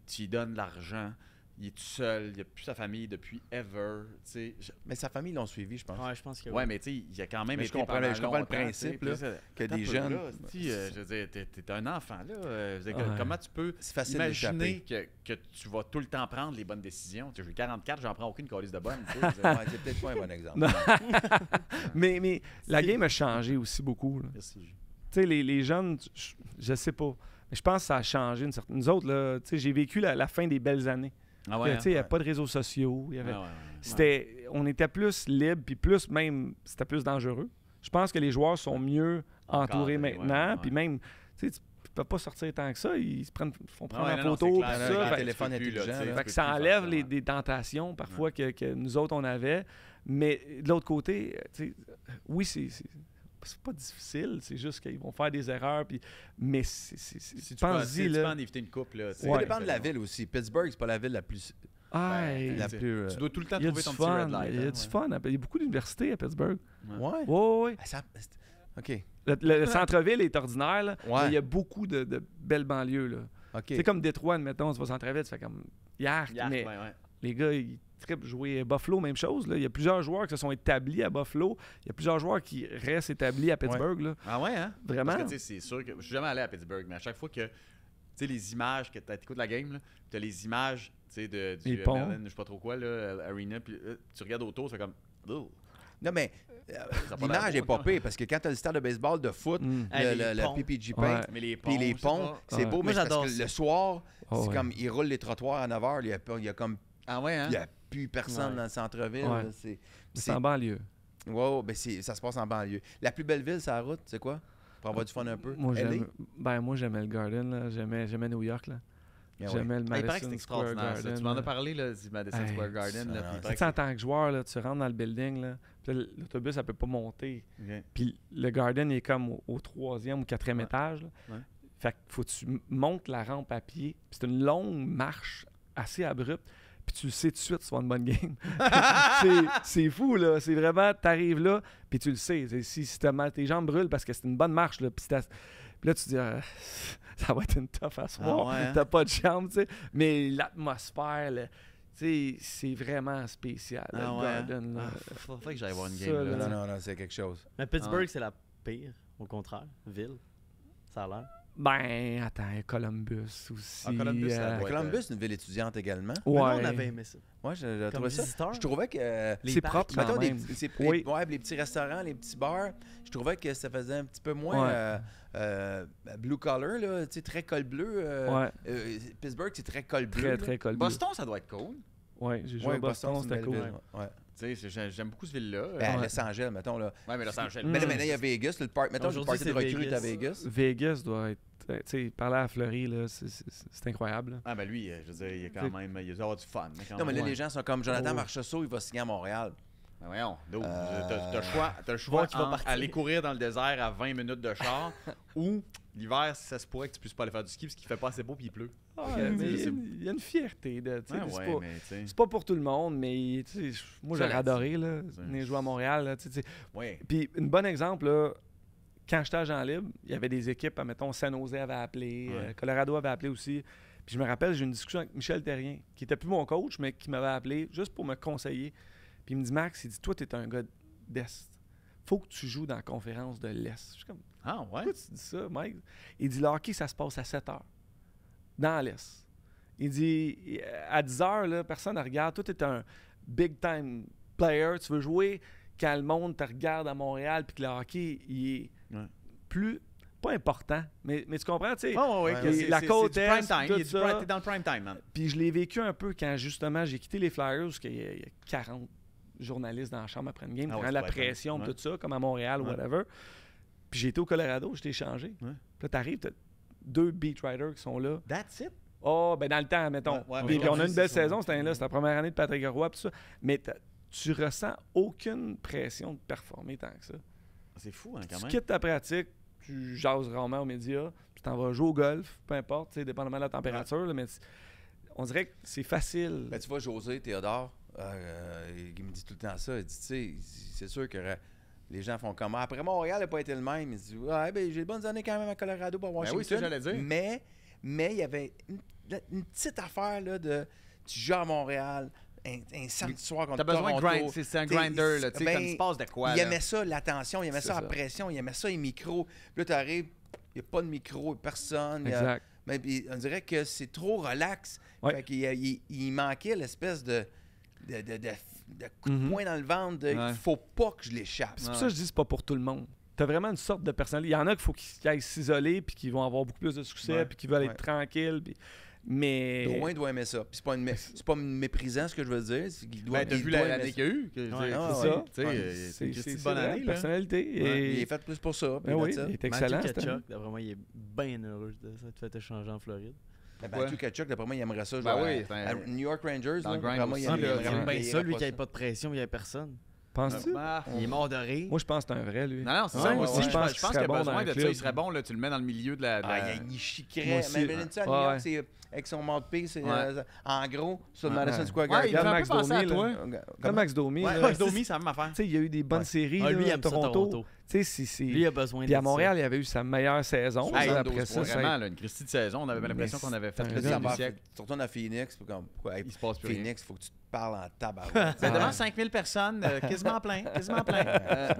Tu lui donnes de l'argent. Il est tout seul. Il n'a plus sa famille depuis ever. Tu sais, Mais sa famille l'ont suivi, je pense. Ouais, je pense que ouais, mais tu sais, il a quand même Mais je été comprends pendant le longtemps, principe, tu sais, là, puis que attends des un peu, jeunes- là, je veux dire, t'es un enfant, là. Je veux dire, Ouais. comment tu peux C'est facile imaginer d'échapper. que tu vas tout le temps prendre les bonnes décisions? Tu sais, j'ai 44, j'en prends aucune calice de bonne. tu sais, Ouais, c'est peut-être pas un bon exemple. Non. mais la game a changé aussi beaucoup. là. Merci. Tu sais, les jeunes, je sais pas. Mais je pense que ça a changé une certaine. Nous autres, là, tu sais, j'ai vécu la fin des belles années. Ah Tu sais, il n'y avait pas de réseaux sociaux. Il y avait... Ouais, ouais, ouais. On était plus libre, puis plus même, c'était plus dangereux. Je pense que les joueurs sont mieux entourés Encadrés, maintenant, ouais. puis même, tu sais, tu peux pas sortir tant que ça. Ils se font prendre Ouais, en non, photo, c'est puis clair, tout là, ça. avec le Fait- téléphone tu peux plus, là, intelligent, tu sais, là. fait tu que peux ça plus faire enlève ça, les, ouais. des tentations parfois que nous autres on avait. Mais de l'autre côté, tu sais, oui, c'est pas difficile, c'est juste qu'ils vont faire des erreurs. Mais Si tu pense-y, peux en là. éviter une coupe, là. tu sais, Ça Ouais. dépend de la ville aussi. Pittsburgh, c'est pas la ville la plus... Hey, la tu sais, plus Tu dois tout le temps il y a trouver du ton petit fun. red light. Il y a hein, du ouais. fun. Il y a beaucoup d'universités à Pittsburgh. Ouais. Oui. Ah, OK. Le centre-ville est ordinaire, là, Ouais. mais il y a beaucoup de belles banlieues. Là. OK. C'est comme Détroit, admettons, tu vas au centre-ville, tu fais comme Yark, Yark, mais ouais, ouais. les gars, ils trippent jouer Buffalo, même chose. Là. Il y a plusieurs joueurs qui se sont établis à Buffalo. Il y a plusieurs joueurs qui restent établis à Pittsburgh. Là. Ah ouais, hein? Vraiment. Parce que, tu sais, c'est sûr que... Je suis jamais allé à Pittsburgh, mais à chaque fois que... Tu sais, les images, que tu écoutes la game, tu as les images, tu sais, du Les ponts. Mellon, je sais pas trop quoi, là, Arena, puis tu regardes autour, c'est comme... Oh, Non, mais ça a pas l'image l'air est beau, pas pire parce que quand tu as le stade de baseball, de foot, Mm. le ponts. PPG Ouais. Paint, Mais les ponts, puis les je sais ponts, pas. c'est Ouais. beau, Moi, mais c'est j'adore parce que ça. le soir, Oh, c'est ouais. comme, ils roulent les trottoirs à 9 h, il y a comme, Ah ouais, hein? il y a plus personne Ouais. dans le centre-ville. Ouais. là, C'est en banlieue. Ouais, ben ça se passe en banlieue. La plus belle ville, c'est la route, c'est quoi? Pour avoir du fun un peu. Moi, LA? moi j'aimais le Garden. Là. J'aimais New York. Là. Ah ouais. J'aimais le Ah, il paraît que Madison c'est Square extraordinaire, ça. Garden. Tu m'en là. as parlé, là, du Madison Hey, Square Garden. ça, là, puis il Tu paraît sais, en tant que joueur, là, tu rentres dans le building, là, puis là, l'autobus, elle peut pas monter. que- Puis le Garden est comme au 3e ou 4e étage. Là. Ouais. Fait que faut que tu montes la rampe à pied. Puis c'est une longue marche assez abrupte. Puis tu le sais tout de suite, tu vas une bonne game. c'est fou, là. C'est vraiment, t'arrives là, puis tu le sais. Si t'as mal, tes jambes brûlent parce que c'est une bonne marche, là. Puis là, tu te dis, ça va être une tough à soir. Ah ouais, hein? T'as pas de chambre, tu sais. Mais l'atmosphère, Tu sais, c'est vraiment spécial, le Garden. Là. Faudrait que j'aille voir une Ça, game. là, Là. Non, c'est quelque chose. Mais Pittsburgh, c'est la pire, au contraire. Ville. Ça a l'air. Ben, attends, Columbus aussi. Ah, Columbus, ça doit être- Columbus, une ville étudiante également. Mais nous, Ouais. on avait aimé ça. Moi, je Comme trouvais ça. visiteur. Je trouvais que. Les C'est parcs, propre quand Mettons, même. Oui. les petits restaurants, les petits bars, je trouvais que ça faisait un petit peu moins blue collar, là, tu sais, très col bleu. Ouais, Pittsburgh, c'est très col bleu. très, là. très colbé. Boston, ça doit être cool. Ouais, j'ai joué Ouais, à Boston, c'est une c'était belle cool. ville, ouais. Tu sais, j'aime beaucoup cette ville-là. Ben, Ouais. Los Angeles, mettons, là. Ouais, mais Los Angeles. Mais là, maintenant, il y a Vegas, le parc. Mettons, le Aujourd'hui, party de c'est recrues Vegas. à Vegas. Vegas doit être... Tu sais, parler à Fleury, là, c'est incroyable. Là. Ah, ben lui, je veux dire, il y a quand même. Il doit avoir du fun. Quand Non, mais là, même. les gens sont comme Jonathan Oh. Marchessault, il va signer à Montréal. Ben voyons, dude, Euh, t'as le choix Voir qui va entre partir. aller courir dans le désert à 20 minutes de char ou l'hiver, ça se pourrait que tu puisses pas aller faire du ski parce qu'il fait pas assez beau puis il pleut. Ah, Ok, mais tu sais, il y a une fierté. De, tu sais, Ah, c'est ouais, pas- mais tu sais. c'est pas pour tout le monde, mais tu sais, moi, Ça j'aurais l'a adoré là, C'est- venir jouer à Montréal. Là, tu sais. Ouais. Puis, un bon exemple, là, quand j'étais agent libre, il y avait des équipes, mettons, San Jose avait appelé, Ouais. Colorado avait appelé aussi. Puis je me rappelle, j'ai eu une discussion avec Michel Terrien, qui était plus mon coach, mais qui m'avait appelé juste pour me conseiller. Puis il me dit, Max, il dit, toi, t'es un gars d'Est. Faut que tu joues dans la conférence de l'Est. Je suis comme, Ah, ouais. pourquoi tu dis ça, Mike? Il dit, le hockey, ça se passe à 7 heures, dans l'Est. Il dit, à 10 heures, là, personne ne regarde. Toi, t'es un big-time player. Tu veux jouer quand le monde te regarde à Montréal, puis que le hockey, il est Ouais. plus... pas important, mais tu comprends, tu sais? Oh, ouais, Ouais, que ouais. c'est- La c'est- côte c'est du prime est, time. tout Il y a du ça. prime- T'es dans le prime time, man. Puis je l'ai vécu un peu quand, justement, j'ai quitté les Flyers, parce qu'il y a 40 journalistes dans la chambre après une game, Ah ouais, prendre ça la doit être pression, intense. tout ça, comme à Montréal ou Ouais. whatever. Puis j'ai été au Colorado, j'étais échangé. Ouais. Puis là, t'arrives, t'as 2 beat riders qui sont là. That's it. Oh, ben dans le temps, mettons. Ouais, Puis mais on a une belle c'est ça. saison cette année-là, c'était la première année de Patrick Roy, tout ça. Mais tu ressens aucune pression de performer tant que ça. C'est fou, hein, quand Tu même. quittes ta pratique, tu jases rarement aux médias, tu t'en vas jouer au golf, peu importe, tu sais, dépendamment de la température, là, mais on dirait que c'est facile. Ben, tu vois, José Théodore, il me dit tout le temps ça. Il dit, tu sais, c'est sûr que les gens font comment. Après, Montréal n'a pas été le même. Il dit, ouais, ben, j'ai de bonnes années quand même à Colorado pour Washington. oui, c'est ce que j'allais dire. Mais il y avait une petite affaire là, de tu joues à Montréal, un samedi soir contre T'as besoin de Toronto. grind. C'est un T'sais, grinder, là. Tu sais, ben, comme il se passe de quoi, Il là. aimait ça, l'attention, il aimait C'est ça, la ça. pression, il aimait ça, les micros. Puis là, tu arrives, il n'y a pas de micro, personne. il y a- Exact. mais puis, on dirait que c'est trop relax. Ouais. Fait qu'il il manquait l'espèce de coup de Mhm. poing dans le ventre de Ouais. il faut pas que je l'échappe. C'est pour ça que je dis que c'est pas pour tout le monde. T'as vraiment une sorte de personnalité. Il y en a qu'il faut qu'ils aillent s'isoler puis qu'ils vont avoir beaucoup plus de succès Ouais. puis qu'ils veulent Ouais. être tranquilles. Mais Drouin doit aimer ça. Puis c'est pas, c'est pas méprisant ce que je veux dire. C'est qu'il doit, Ben, t'as il vu doit l'année aimer qu'il y a eu. que- Ouais, c'est ah, ça. ouais. Tu sais, Ouais. c'est une petite c'est bonne vrai, année, là. personnalité. Ouais, Et... il est fait plus pour ça. Puis Ben oui, that's it. il est excellent. Matthew cette année. Tkachuk, d'après moi, il est bien heureux de ça, de fait échanger en Floride. Ben, Matthew Tkachuk, d'après moi, il aimerait ça. Ben jouer oui, à New York Rangers. dans là, le grind d'après moi, aussi, il là, aimerait il vraiment- aime bien il ça, irait lui, pas qui n'avait pas de pression, il n'y avait personne. Penses-tu? Ah. Il est mort de rire. Moi, je pense que c'est un vrai, lui. Non, non, c'est Ouais, ça. ouais, Moi aussi, ouais. je pense qu'il qu'il y serait a bon dans besoin un de ça. club. Il serait bon, là, tu le mets dans le milieu de la. Ah, il Moi chiquerait. aussi. Mais Valentin, à New Ouais, York, ouais. c'est avec son mouthpiece, c'est, Ouais. en gros, sur le Ouais. Madison Square Ouais, il Garden. fait un Max peu penser à Domi, toi. là. Comme Comment? Max Domi. Ouais, là. Max Domi, c'est la même affaire. Tu sais, il y a eu des bonnes Ouais. séries Ah, lui, il là, à aime ça, Toronto. Tu sais, c'est... Lui, il a besoin Puis de à Montréal, il avait eu sa meilleure saison. Hey, Après 72 ça, points, ça vraiment, là, une Christie de saison. On avait Mais l'impression qu'on avait fait c'est le un deuxième gars. du siècle. Tu retournes à Phoenix, puis comme, quoi, hey, Il se passe plus rien. Phoenix, il faut que tu te parles en tabarouette. C'est Ouais. devant 5000 personnes, quasiment plein, quasiment plein.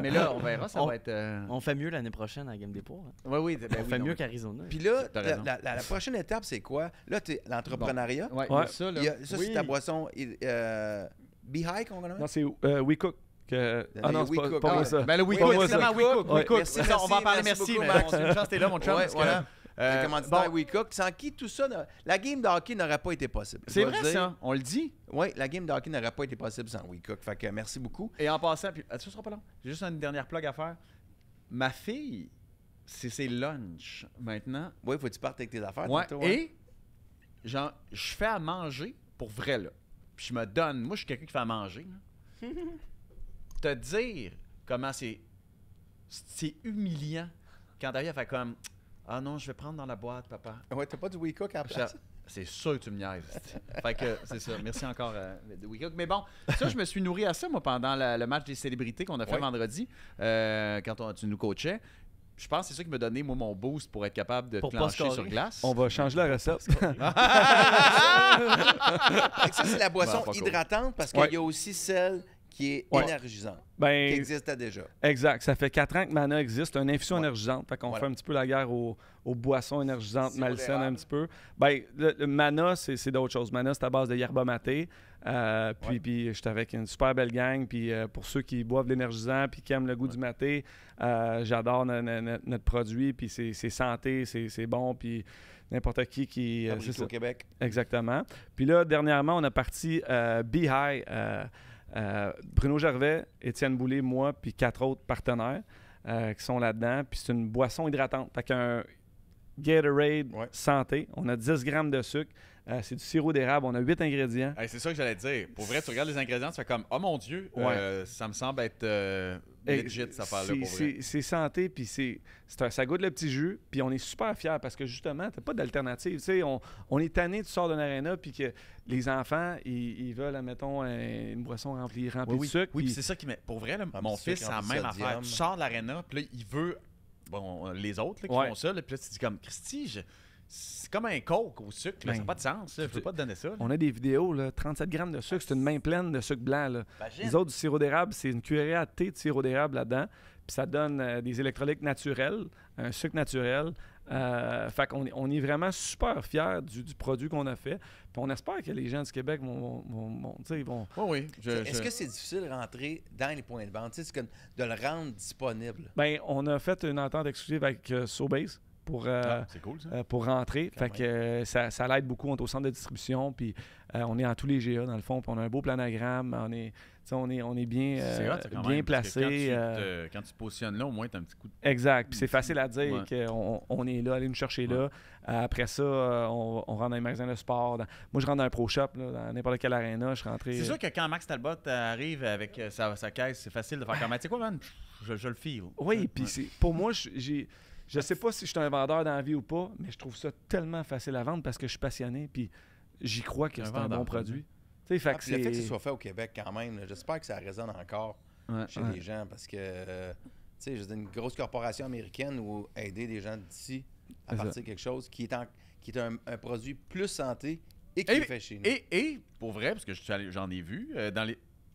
Mais là, on verra, ça On- va être... On fait mieux l'année prochaine à la Game des Pours. hein. Oui, oui, On fait mieux qu'Arizona. Puis là, T'as raison. la prochaine étape, c'est quoi? Là, tu l'entrepreneuriat. Ouais, Ouais. ça, là. Il y a- ça, Oui. c'est ta boisson. Be-High qu'on connaît? Non, c'est We Cook. Ah non, c'est We pas, Cook. pas moi Ah, ça. Ben le Oui, WeCook, merci, évidemment, We Cook. WeCook, Ouais. WeCook. Merci, C'est ça, on va en parler, merci merci, beaucoup, mais Max. bon, c'est une chance, t'es là, mon chum. Ouais, parce que, voilà. Le bon, commanditaire We Cook, sans qui tout ça, la game de hockey n'aurait pas été possible. c'est Je vais vrai, dire. ça, on le dit. Oui, la game de hockey n'aurait pas été possible sans We Cook. Fait que merci beaucoup. Et en passant, puis, ça sera pas long. J'ai juste une dernière plug à faire. Ma fille, c'est ses lunchs maintenant. Oui, faut que tu partes avec tes affaires. Ouais, tantôt, hein? et genre, je fais à manger pour vrai, là. Puis je me donne. Moi, je suis quelqu'un qui fait à manger. là. Te dire comment c'est humiliant quand ta vie, elle fait comme ah non, je vais prendre dans la boîte, papa. Ouais, t'as pas du We Cook en Je- place? C'est sûr que tu me niaises. Fait que c'est ça. Merci encore de WeCook. Mais bon, ça, je me suis nourri à ça, moi, pendant le match des célébrités qu'on a fait Ouais. vendredi, quand tu nous coachais. Je pense que c'est ça qui m'a donné, moi, mon boost pour être capable de Pour pas plancher scorer. sur glace. On va changer la recette. Fait que ça, c'est la boisson pas cool. hydratante parce qu'il Ouais. y a aussi celle qui est Ouais. énergisante, qui Ben, existait déjà. exact. Ça fait 4 ans que Mana existe. C'est une infusion Ouais. énergisante. Fait qu'on Voilà. fait un petit peu la guerre aux boissons énergisantes, Sirop malsaines d'érable. un petit peu. Ben, le Mana, c'est d'autres choses. Mana, c'est à base de yerba maté. Puis j'étais avec une super belle gang. Puis pour ceux qui boivent de l'énergisant puis qui aiment le goût du maté, j'adore notre produit. Puis c'est santé, c'est bon. Puis n'importe qui Fabriqué c'est ça. au Québec. Exactement. Puis là, dernièrement, on a parti Be High. Bruno Gervais, Étienne Boulay, moi, puis 4 autres partenaires qui sont là-dedans. Puis c'est une boisson hydratante. Fait qu'un Gatorade Ouais. santé. On a 10 grammes de sucre. C'est du sirop d'érable. On a 8 ingrédients. Hey, c'est ça que j'allais dire. Pour vrai, tu regardes les ingrédients, tu fais comme, oh mon Dieu, ça me semble être legit, cette affaire-là, pour vrai. C'est santé, puis ça goûte le petit jus, puis on est super fiers parce que justement, t'as pas d'alternative. Tu sais, on est tanné, tu sors d'un aréna, puis que les enfants, ils veulent, admettons, une boisson remplie de sucre. Oui, puis puis c'est ça qui met. Pour vrai, là, Un mon petit fils, sucre c'est la rempli de même affaire. sodium. Tu sors de l'aréna, puis là, il veut. Bon, les autres là, qui Ouais. font ça, là, puis là, tu dis comme, Christy, c'est comme un coke au sucre, là, ça n'a Ben, pas de sens. là, Je peux pas te donner ça. là. on a des vidéos, là, 37 grammes de sucre, c'est une main pleine de sucre blanc. Là. Les autres, du sirop d'érable, c'est une cuillerée à thé de sirop d'érable là-dedans. Puis ça donne des électrolytes naturels, un sucre naturel. Fait qu'on on est vraiment super fiers du produit qu'on a fait. Puis on espère que les gens du Québec vont tu sais, ils vont... Oui, oui. Est-ce que c'est difficile de rentrer dans les points de vente? Tu sais, c'est comme de le rendre disponible. Ben, on a fait une entente exclusive avec Sobase c'est cool, ça. pour rentrer. Quand Fait que ça l'aide beaucoup. On est au centre de distribution, puis on est en tous les GA, dans le fond. Puis on a un beau planogramme. On est bien, C'est hot, ça, quand bien même, parce que placé. Quand tu te positionnes là, au moins, tu as un petit coup de. Exact. Puis c'est facile à dire Ouais. qu'on est là, allez nous chercher là. Après ça, on rentre dans les magasins de sport. Moi, je rentre dans un pro shop, là, dans n'importe quelle aréna. Je suis rentré. C'est sûr que quand Max Talbot arrive avec sa caisse, c'est facile de faire comme, tu sais quoi, man, je le feel. Oui, puis Ouais. pour moi, je sais pas si je suis un vendeur dans la vie ou pas, mais je trouve ça tellement facile à vendre parce que je suis passionné, puis j'y crois que Un c'est un vendeur, bon produit. Tu sais, fait que Puis le fait que ce c'est... soit fait au Québec quand même, là, j'espère que ça résonne encore chez les gens parce que, tu sais, je veux dire, une grosse corporation américaine ou aider des gens d'ici à C'est ça. partir de quelque chose qui est un produit plus santé et qui est fait chez nous. Et pour vrai, parce que j'en ai vu,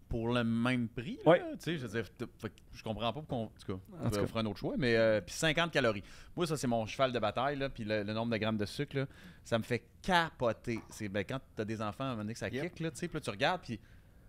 pour le même prix, Ouais. là, tu sais, je veux dire, fait que je comprends pas pourquoi, en tout cas, En tout cas. on fera un autre choix, mais puis 50 calories. Moi, ça, c'est mon cheval de bataille, là, puis le nombre de grammes de sucre, là, ça me fait capoter. C'est quand t'as des enfants, à un moment donné, que ça Yep. kick, là, tu sais, puis là, tu regardes, puis tu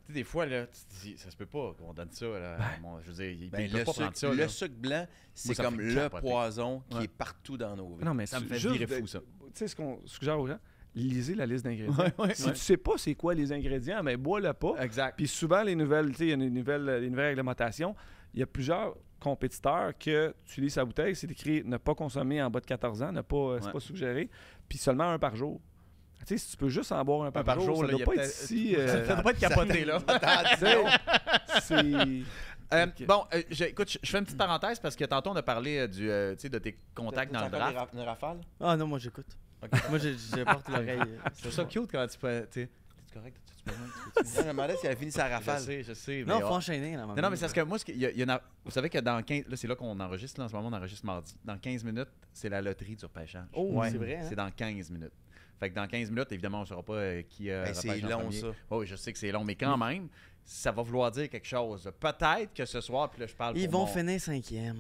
sais, des fois, là, tu te dis, ça se peut pas qu'on donne ça, là, je veux dire, ils Ben, peuvent le, pas prendre ça, sucre, là. le sucre blanc, c'est ça me comme fait le capoter. poison qui Ouais. est partout dans nos vies. Non, mais Ça me fait juste virer fou, ça. Tu sais, ce qu'on suggère aux gens, lisez la liste d'ingrédients. Ouais, Si tu sais pas c'est quoi les ingrédients, mais bois-le pas. Exact. Puis souvent, les nouvelles, tu sais, il y a une nouvelle réglementation. Il y a plusieurs compétiteurs que tu lis sa bouteille, c'est écrit ne pas consommer en bas de 14 ans, c'est Ouais. pas suggéré, puis seulement un par jour. Tu sais, si tu peux juste en boire un par jour, ça là, doit y a pas être peut-être- si... Ça doit pas être capoté, là. c'est... Bon, écoute, je fais une petite parenthèse parce que tantôt on a parlé tu sais, de tes contacts dans le draft. Une rafale? Ah non, moi j'écoute. Moi je porte l'oreille. Je trouve ça cute quand tu peux. Tu es correct? Je me demandais si elle a fini sa rafale. Je sais. Non, mais, faut enchaîner. Là, non, mais c'est parce que moi, vous savez que dans 15. Là, c'est là qu'on enregistre. Là, en ce moment, on enregistre mardi. Dans 15 minutes, c'est la loterie du repêchage. Oh, Ouais. c'est vrai. Hein? C'est dans 15 minutes. Fait que dans 15 minutes, évidemment, on ne saura pas qui Hey, c'est repêche en long, premier. ça. Oui, je sais que c'est long, mais quand même, ça va vouloir dire quelque chose. Peut-être que ce soir, puis là, je parle Ils pour vont mon- finir 5e.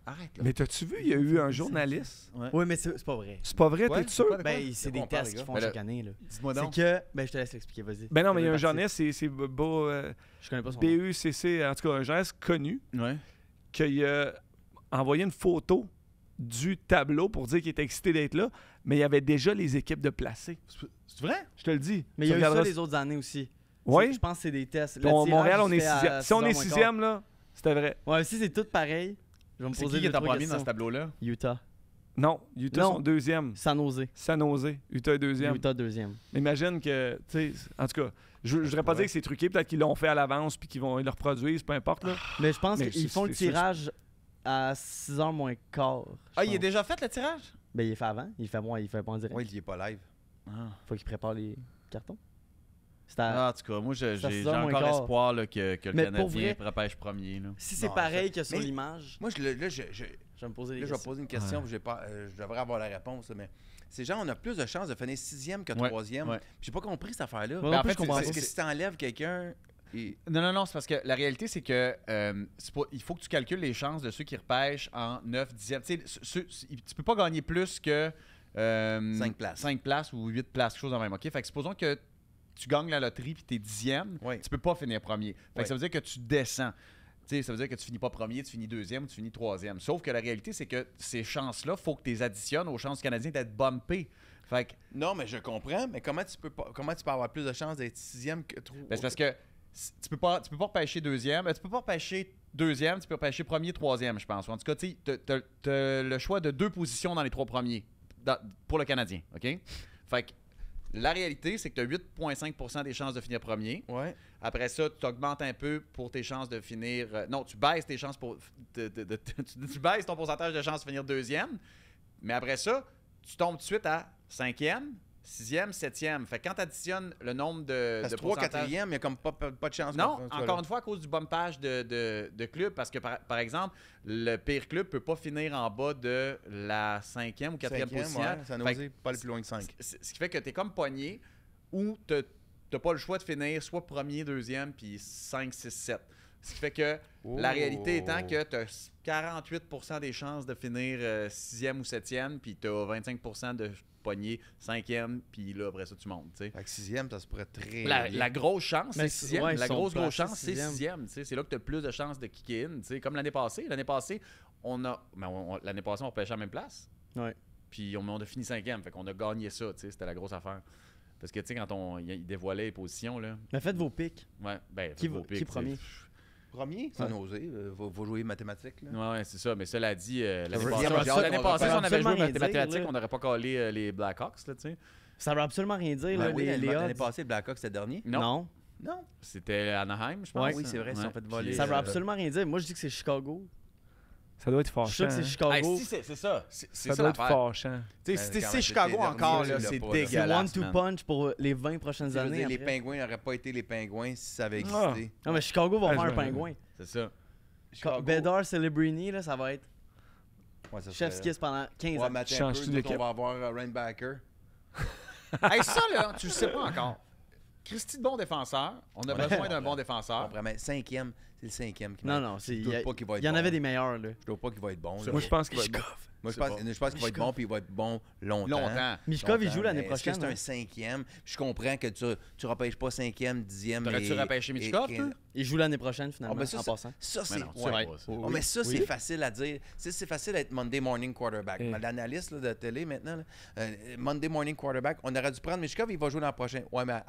Arrête, là. Mais t'as-tu vu, il y a eu un journaliste. Oui, mais c'est pas vrai. C'est pas vrai, Ouais, t'es c'est sûr? quoi, Ben, c'est De des quoi on parle, tests les qu'ils font gars? chaque année. Là. Dis-moi C'est donc. que. Ben, je te laisse l'expliquer, vas-y. Ben non, mais il y a un Parti. journaliste, c'est beau... Je connais pas son nom. BUCC, en tout cas, un journaliste connu, Ouais. qui a envoyé une photo du tableau pour dire qu'il était excité d'être là, mais il y avait déjà les équipes de placer. C'est vrai? Je te le dis. Mais il y Tu a eu ça regarderas- les autres années aussi. Oui. Je pense que c'est des tests. Le Bon, tirage, Montréal, on il est se fait à sixième. Si on 6h est moins sixième, là, c'était vrai. quart. Ouais, si c'est tout pareil, je vais me C'est poser qui est deux, en trois premier dans ce questions. tableau-là? Utah. Non, Utah Non. sont deuxième. San Jose. San Jose, Utah est deuxième. Utah deuxième. Imagine que, tu sais, en tout cas, je voudrais pas dire que c'est truqué, peut-être qu'ils l'ont fait à l'avance puis qu'ils le reproduisent, peu importe, là. Mais je pense Mais qu'ils c'est- font le c'est sûr, tirage à 6h moins quart. Ah, je il est pense. déjà fait le tirage? Ben, il est fait avant. Il fait pas en direct. Oui, il est pas live. Faut qu'il prépare les cartons. C'est à- Ah, en tout cas, moi, j'ai Ça, c'est j'ai ça, moins encore quart. espoir là, que le Mais pour Canadien vrai- repêche premier. Là. Si c'est Non, pareil ça- que sur mais- l'image, Moi, là, je vais me poser des je vais questions. poser une question, puis je devrais avoir la réponse, là, mais C'est genre, on a plus de chances de finir 6e que Ouais, 3e. ouais. J'ai pas compris cette affaire-là. Moi Ben, non en plus, fait, je comprends c'est- pas. Parce que si t'enlèves quelqu'un... Non, c'est parce que la réalité, c'est que il faut que tu calcules les chances de ceux qui repêchent en 9, 10e. Tu sais, tu peux pas gagner plus que 5 places. 5 places ou 8 places, quelque chose de même. OK? Fait que supposons que tu gagnes la loterie puis t'es 10e, Oui. tu peux pas finir premier. Fait Oui. que ça veut dire que tu descends. Tu sais, ça veut dire que tu finis pas premier, tu finis 2e ou tu finis 3e. Sauf que la réalité, c'est que ces chances-là, il faut que tu les additionnes aux chances canadiennes d'être bumpé. Fait que Non, mais je comprends, mais comment tu peux avoir plus de chances d'être 6e que 3? ben, c'est parce que tu peux pas repêcher 2e. Tu peux pas repêcher 2e, tu peux repêcher premier, 3e, je pense. Ou en tout cas, tu as le choix de 2 positions dans les 3 premiers pour le Canadien. OK? Fait que la réalité, c'est que tu as 8,5 des chances de finir premier. Ouais. Après ça, tu augmentes un peu pour tes chances de finir. Non, tu baisses tes chances pour. Tu baisses ton pourcentage de chances de finir 2e. Mais après ça, tu tombes tout de suite à 5e, 6e, 7e. Fait que quand tu additionnes le nombre Parce de que 3, pourcentages- 4e, il n'y a comme pas de chance. Non, qu'on soit encore là. une fois, à cause du bumpage de club, parce que, par exemple, le pire club peut pas finir en bas de la 5e ou 4e 5e, position. ouais, ça nous Fait que dit pas aller plus loin que 5. ce qui fait que tu es comme pogné ou tu n'as pas le choix de finir soit premier, deuxième, puis 5, 6, 7. Ce qui fait que la réalité étant que tu as 48% des chances de finir 6e ou 7e, puis tu as 25% de pogner 5e, puis là, après ça, tu montes. Tu sais. Fait que 6e, ça se pourrait très La bien. grosse chance, c'est Mais 6e. ouais, ils la sont grosse placés chance, c'est 6e. C'est là que tu as plus de chances de kick in. Tu sais, comme l'année passée. L'année passée, l'année passée, on pêchait à la même place. Ouais. Puis on a fini 5e. Fait qu'on a gagné ça. Tu sais, c'était la grosse affaire. Parce que, tu sais, quand il dévoilait les positions, là. Mais faites vos pics. Ouais, ben, Qui faites vos qui pics, tu sais. premier? Premier, sans oser, faut jouer mathématiques. Là. Ouais, c'est ça. Mais cela dit, l'année veut passée, dire, j'ai hâte l'année qu'on passée, va si on faire avait joué absolument rien dire, mathématiques, là. on n'aurait pas collé les Blackhawks, là, tu sais. Ça veut absolument rien dire, là, Ben oui, les l'année odds. passée, le Blackhawks, c'était le dernier. Non. Non. C'était Anaheim, je pense. Ouais. Oui, c'est vrai, ils se sont fait voler. Puis, Ça veut absolument rien dire. Moi, je dis que c'est Chicago. Ça doit être Je suis fâchant. sûr que c'est hein. Chicago. Hey, si, c'est ça. C'est Ça ça doit être l'affaire. fâchant. Tu sais, Ben, si quand c'est même, Chicago c'était encore, dernier, là, là, c'est pas, là. C'est dégueulasse. one-two man. punch pour les 20 prochaines Ça veut années. dire, les après. Pingouins n'auraient pas été les Pingouins si ça avait Ah. existé. Non, mais Chicago va Ah, faire je un vois. pingouin. C'est ça. Chicago- Bedard, Celebrini, là, ça va être Ouais, ça chef's serait- kiss pendant 15 Ouais, ans. mais attends un Changes-tu peu, nous autres, d'équipe? on va avoir Rainbacker. Hey, ça, là, tu le sais pas encore. Christy de bon défenseur. On a besoin d'un bon défenseur. Vraiment, 5e, c'est le 5e qui Non, va- non, Je doute pas qu'il va être il y en bon. avait des meilleurs, là. Je doute pas qu'il va être bon. là. Moi, je pense qu'il va être bon. Moi, je pense qu'il va être bon, puis il va être bon longtemps. Longtemps. Mishkov, il Longtemps, joue l'année mais prochaine. Est-ce que c'est un 5e? Je comprends que tu repêches pas 5e, 10e. T'aurais-tu et- repêché et- Michkov, et- toi? Il joue l'année prochaine, finalement, Ah, ben ça, en passant. Ça, c'est Mais non, tu ouais. sais pas ça. Oh, mais ça, c'est facile à dire. C'est facile d'être Monday morning quarterback. Eh. L'analyste là, de télé maintenant, là, Monday morning quarterback, on aurait dû prendre Mishkov, il va jouer l'an prochain. Ouais, mais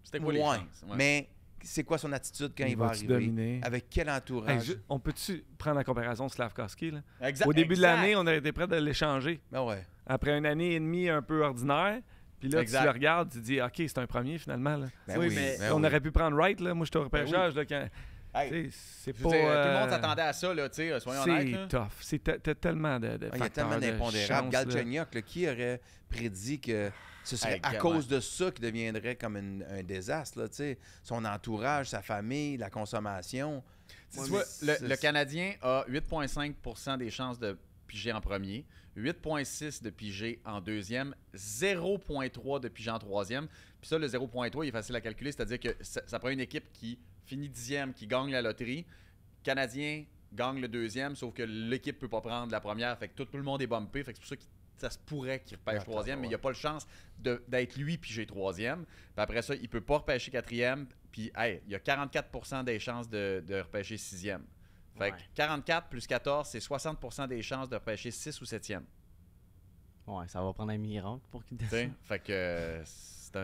C'était quoi les ouais. chances? Ouais. Mais c'est quoi son attitude quand Il il va va-tu arriver? dominer? Avec quel Hey, entourage? on peut-tu prendre la comparaison de Slavkovski? Là? Exact- Au début de exact. l'année, on a été prêt de l'échanger. Ben ouais. Après une année et demie un peu ordinaire, puis là, Exact. tu le regardes, tu te dis, OK, c'est un premier finalement. Là. Ben Oui, oui, mais ben on oui. aurait pu prendre Wright, là. Moi, j'étais au repêchage. Là, quand... Hey, Tu sais, c'est je pas. veux dire, tout le euh, monde s'attendait à ça, là, tu sais, soyons honnêtes. C'est là. tough. T'as tellement de Ah, il y a facteurs tellement de d'impondérables. chance, Galchenyuk, là, qui aurait prédit que ce serait Hey, à gamin. cause de ça qu'il deviendrait comme un désastre, là, tu sais. Son entourage, sa famille, la consommation. Tu Ouais, vois, mais le Canadien a 8,5 des chances de piger en premier, 8,6 de piger en deuxième, 0,3 de piger en troisième. Puis ça, le 0,3, il est facile à calculer, c'est-à-dire que ça prend une équipe qui finit 10e, qui gagne la loterie. Canadien gagne le deuxième, sauf que l'équipe ne peut pas prendre la première, fait que tout le monde est bumpé, fait que c'est pour ça que ça se pourrait qu'il repêche Attends, troisième, mais il ouais. n'y a pas le chance d'être lui piger troisième. Puis après ça, il ne peut pas repêcher quatrième, puis hey, il y a 44% des chances de repêcher sixième. Fait que Ouais. 44 plus 14, c'est 60% des chances de repêcher 6 ou 7e. Ouais, ça va prendre un miracle pour qu'il Tu sais? descende. Fait que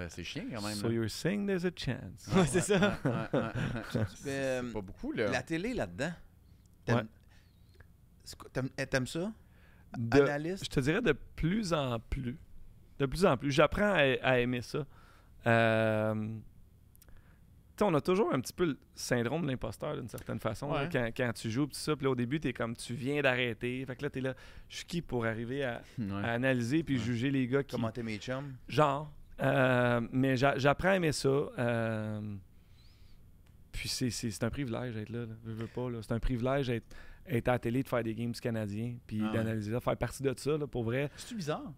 c'est chiant quand même. So là. you're saying there's a chance. Ouais, c'est ça. C'est pas beaucoup, là. La télé là-dedans. Ouais. T'aimes ça? De- Analyste? Je te dirais de plus en plus. De plus en plus. J'apprends à aimer ça. Tu sais, on a toujours un petit peu le syndrome de l'imposteur d'une certaine façon. là, Ouais. quand tu joues, pis tout ça. Puis là, au début, t'es comme, tu viens d'arrêter. Fait que là, t'es là, je suis qui pour arriver à analyser puis juger les gars qui... Commenter mes chums? Genre. Mais j'apprends à aimer ça. Puis c'est un privilège d'être là. Je veux pas. Là. C'est un privilège d'être à la télé, de faire des games du Canadien, puis Ah ouais. d'analyser ça, faire partie de ça, là, pour vrai. C'est bizarre.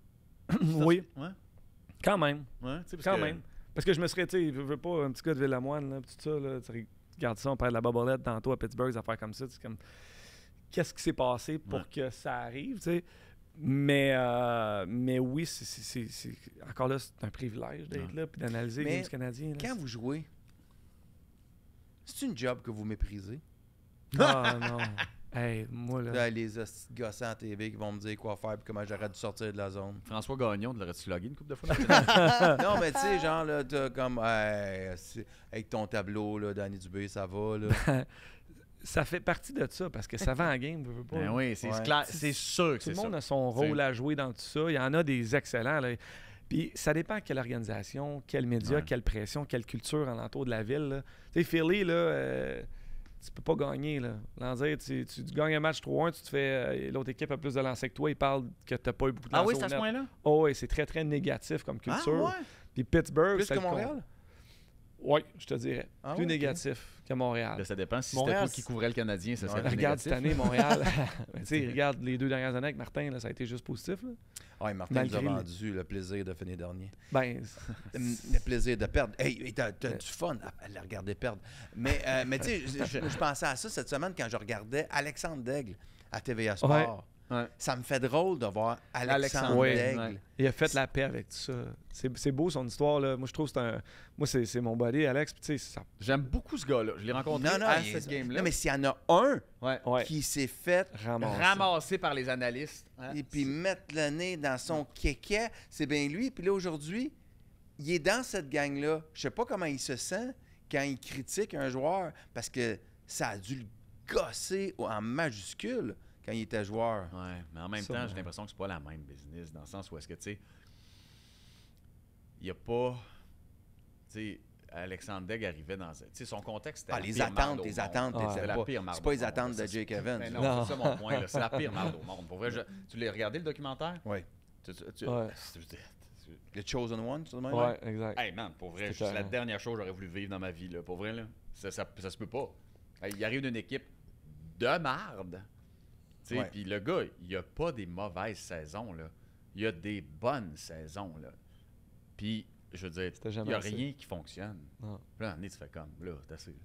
Oui, Ouais. quand même. Ouais, tu sais, parce Quand que- même. Parce que je me serais, tu sais, je veux pas un petit gars de Ville-la-Moine, là, pis tout ça, là, tu regardes ça, on perd de la babolette tantôt à Pittsburgh, des affaires comme ça, c'est comme, qu'est-ce qui s'est passé pour Ouais. que ça arrive, tu sais. Mais oui, encore là, c'est un privilège d'être là puis d'analyser les Mais games du Canadien. là. Quand vous jouez, c'est une job que vous méprisez? Ah non. Hey, moi, là. Là, les hosties de gossants à TV qui vont me dire quoi faire et comment j'aurais dû sortir de la zone. François Gagnon, de l'aurais-tu logué une couple de fois? Non, mais tu sais, genre, là, t'as comme, hey, avec ton tableau, là, Danny Dubé, ça va, là. Ça fait partie de ça parce que ça va en game, veux pas. Ben oui, c'est Ouais. clair. C'est sûr que Tout c'est le ça. monde a son rôle à jouer dans tout ça. Il y en a des excellents. Là. Puis ça dépend quelle organisation, quel média, Ouais. quelle pression, quelle culture alentour de la ville. là. Tu sais, Philly, là, tu peux pas gagner. Là. Dire, tu gagnes un match 3-1, tu te fais. L'autre équipe a plus de lancers que toi, ils parlent que tu n'as pas eu beaucoup de Ah lancers oui, au c'est à ce net. point-là? Oh, oui, c'est très, très négatif comme Ah culture. ouais? Puis Pittsburgh, Plus c'est que le con- Montréal? Oui, je te dirais. Ah Plus ouais, ok. négatif que Montréal. Là, ça dépend. Si Montréal, c'était toi qui couvrais le Canadien, ça serait Ouais, plus Regarde cette négatif. année, Montréal. Tu sais, regarde les 2 dernières années avec Martin, là, ça a été juste positif. Là. Ouais, Martin nous a Malgré vendu le plaisir de finir dernier. Ben, Le plaisir de perdre. Hey, t'as du fun à le regarder perdre. Mais tu sais, je pensais à ça cette semaine quand je regardais Alexandre Daigle à TVA Sport. Ouais. Ça me fait drôle de voir Alexandre ouais, Daigle. ouais. il a fait la paix avec tout ça. C'est beau son histoire. Là. Moi, je trouve que c'est mon buddy, Alex. Puis, tu sais, ça... J'aime beaucoup ce gars-là. Je l'ai rencontré Non, non, à il- cette game-là. non, mais s'il y en a un Ouais. Ouais, qui s'est fait Ramassé par les analystes. hein. et puis mettre le nez dans son kéké, c'est bien lui. Puis là, aujourd'hui, il est dans cette gang-là. Je sais pas comment il se sent quand il critique un joueur parce que ça a dû le gosser en majuscule quand il était joueur. Ouais, mais en même Ça, temps, ouais. j'ai l'impression que c'est pas la même business, dans le sens où est-ce que, tu sais, il n'y a pas... Tu sais, Alexandre Daigle arrivait dans... Tu sais, son contexte, c'était Ah, la les pire attentes, marde au les monde. attentes, Ah, C'est c'est la pas, pire marde c'est pas au les monde, attentes là, de ça, Jake Evans. Mais là. non, Non. c'est ça mon point, là. C'est la pire marde au monde. Pour vrai, tu l'as regardé, le documentaire? Oui. Ouais. The Chosen One, tu sais, même? Ouais, exact. Hey man, pour vrai, C'était c'est la carré. dernière chose que j'aurais voulu vivre dans ma vie, là. Pour vrai, là. Ça se peut pas. Hey, il arrive d'une équipe de marde. Tu sais, Ouais. puis le gars, il a pas des mauvaises saisons, là. Il a des bonnes saisons, là. Puis, je veux dire, C'était il jamais n'y a assez. rien qui fonctionne. Non. Puis là, tu fais comme, là, c'est assez. là.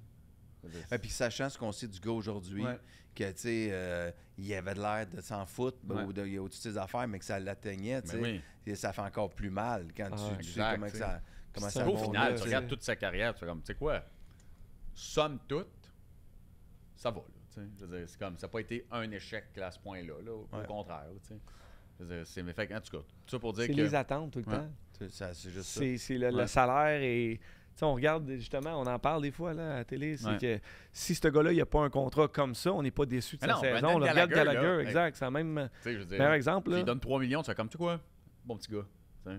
Je veux dire, Et puis sachant ce qu'on sait du gars aujourd'hui, Ouais. que tu sais, il avait de l'air de s'en foutre Ouais. ou de au-dessus de ses affaires, mais que ça l'atteignait, tu sais. Mais oui. Et ça fait encore plus mal quand Ah, tu sais exact, comment, que tu ça, comment C'est ça un Au bon final, gars, tu tu regardes sais. toute sa carrière, tu fais comme, tu sais quoi, somme toute, ça va, là. Tu sais, je veux dire, c'est comme, ça n'a pas été un échec à ce point-là, là, au Ouais. contraire, là, tu sais. Je veux dire, c'est, mais fait, en tout cas, tout ça pour dire C'est que... les attentes tout le Ouais. temps. c'est juste ça. C'est le Ouais. salaire et... Tu sais, on regarde justement, on en parle des fois là, à la télé, c'est Ouais. que si ce gars-là, il n'a pas un contrat comme ça, on n'est pas déçu de Mais sa non, saison. Brendan On regarde Gallagher, Gallagher, là, exact. C'est la même Tu sais, je veux dire, meilleur exemple. tu Là. lui donnes 3 millions, tu fais comme, tu sais quoi, bon petit gars. Tu sais,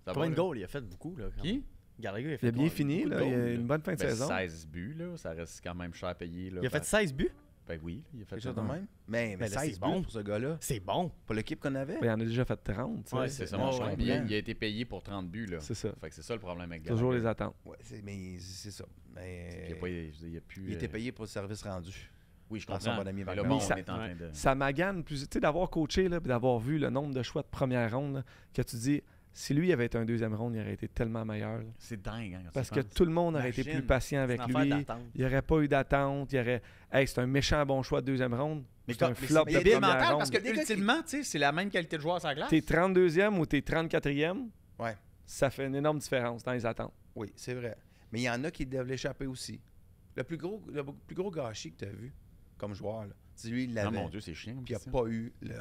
ça Combien de là. goals il a fait beaucoup, là. quand même. Qui? Gallagher, il a Il fait a bien beaucoup fini, de là, goals, il a là. une bonne fin de Ben, saison. 16 buts, là, ça reste quand même cher à payer. Là, Il a fait 16 buts? Ben oui, il a fait Quelque chose de même? Mais Ben là, 16 c'est bon. buts pour ce gars-là. C'est bon. Pour l'équipe qu'on avait. Ben, il en a déjà fait 30. tu sais. Ouais, C'est ça, Ouais, mon ouais, cher. ouais. Puis il a été payé pour 30 buts, là. C'est ça. Fait que c'est ça le problème avec Toujours Gallagher. les attentes. Ouais, mais c'est ça. Mais Il a pas- il a plus, il était payé pour le service rendu. Oui, je Par son comprends. bon ami Mais Wagner. là, bon, Mais ça- on est en train de... Ça magane plus. Tu sais, d'avoir coaché, là, puis d'avoir vu le nombre de choix de première ronde, là, que tu dis, si lui avait été un deuxième ronde, il aurait été tellement meilleur. là. C'est dingue, hein, quand Parce tu que penses. tout le monde aurait été Imagine. plus patient avec C'est une affaire lui. d'attente. Il n'y aurait pas eu d'attente. Il y aurait. Hey, c'est un méchant bon choix de deuxième ronde. Mais C'est un mais flop c'est de débile première mental ronde. parce que Il y a des gars qui- ultimement, tu sais, c'est la même qualité de joueur sur la glace. T'es 32e ou t'es 34e, Ouais. ça fait une énorme différence dans les attentes. Oui, c'est vrai. Mais il y en a qui doivent l'échapper aussi. Le plus gros gâchis que tu as vu comme joueur, là, c'est lui, il Non, l'avait. mon Dieu, c'est chiant. comme Puis il n'a question. pas eu le.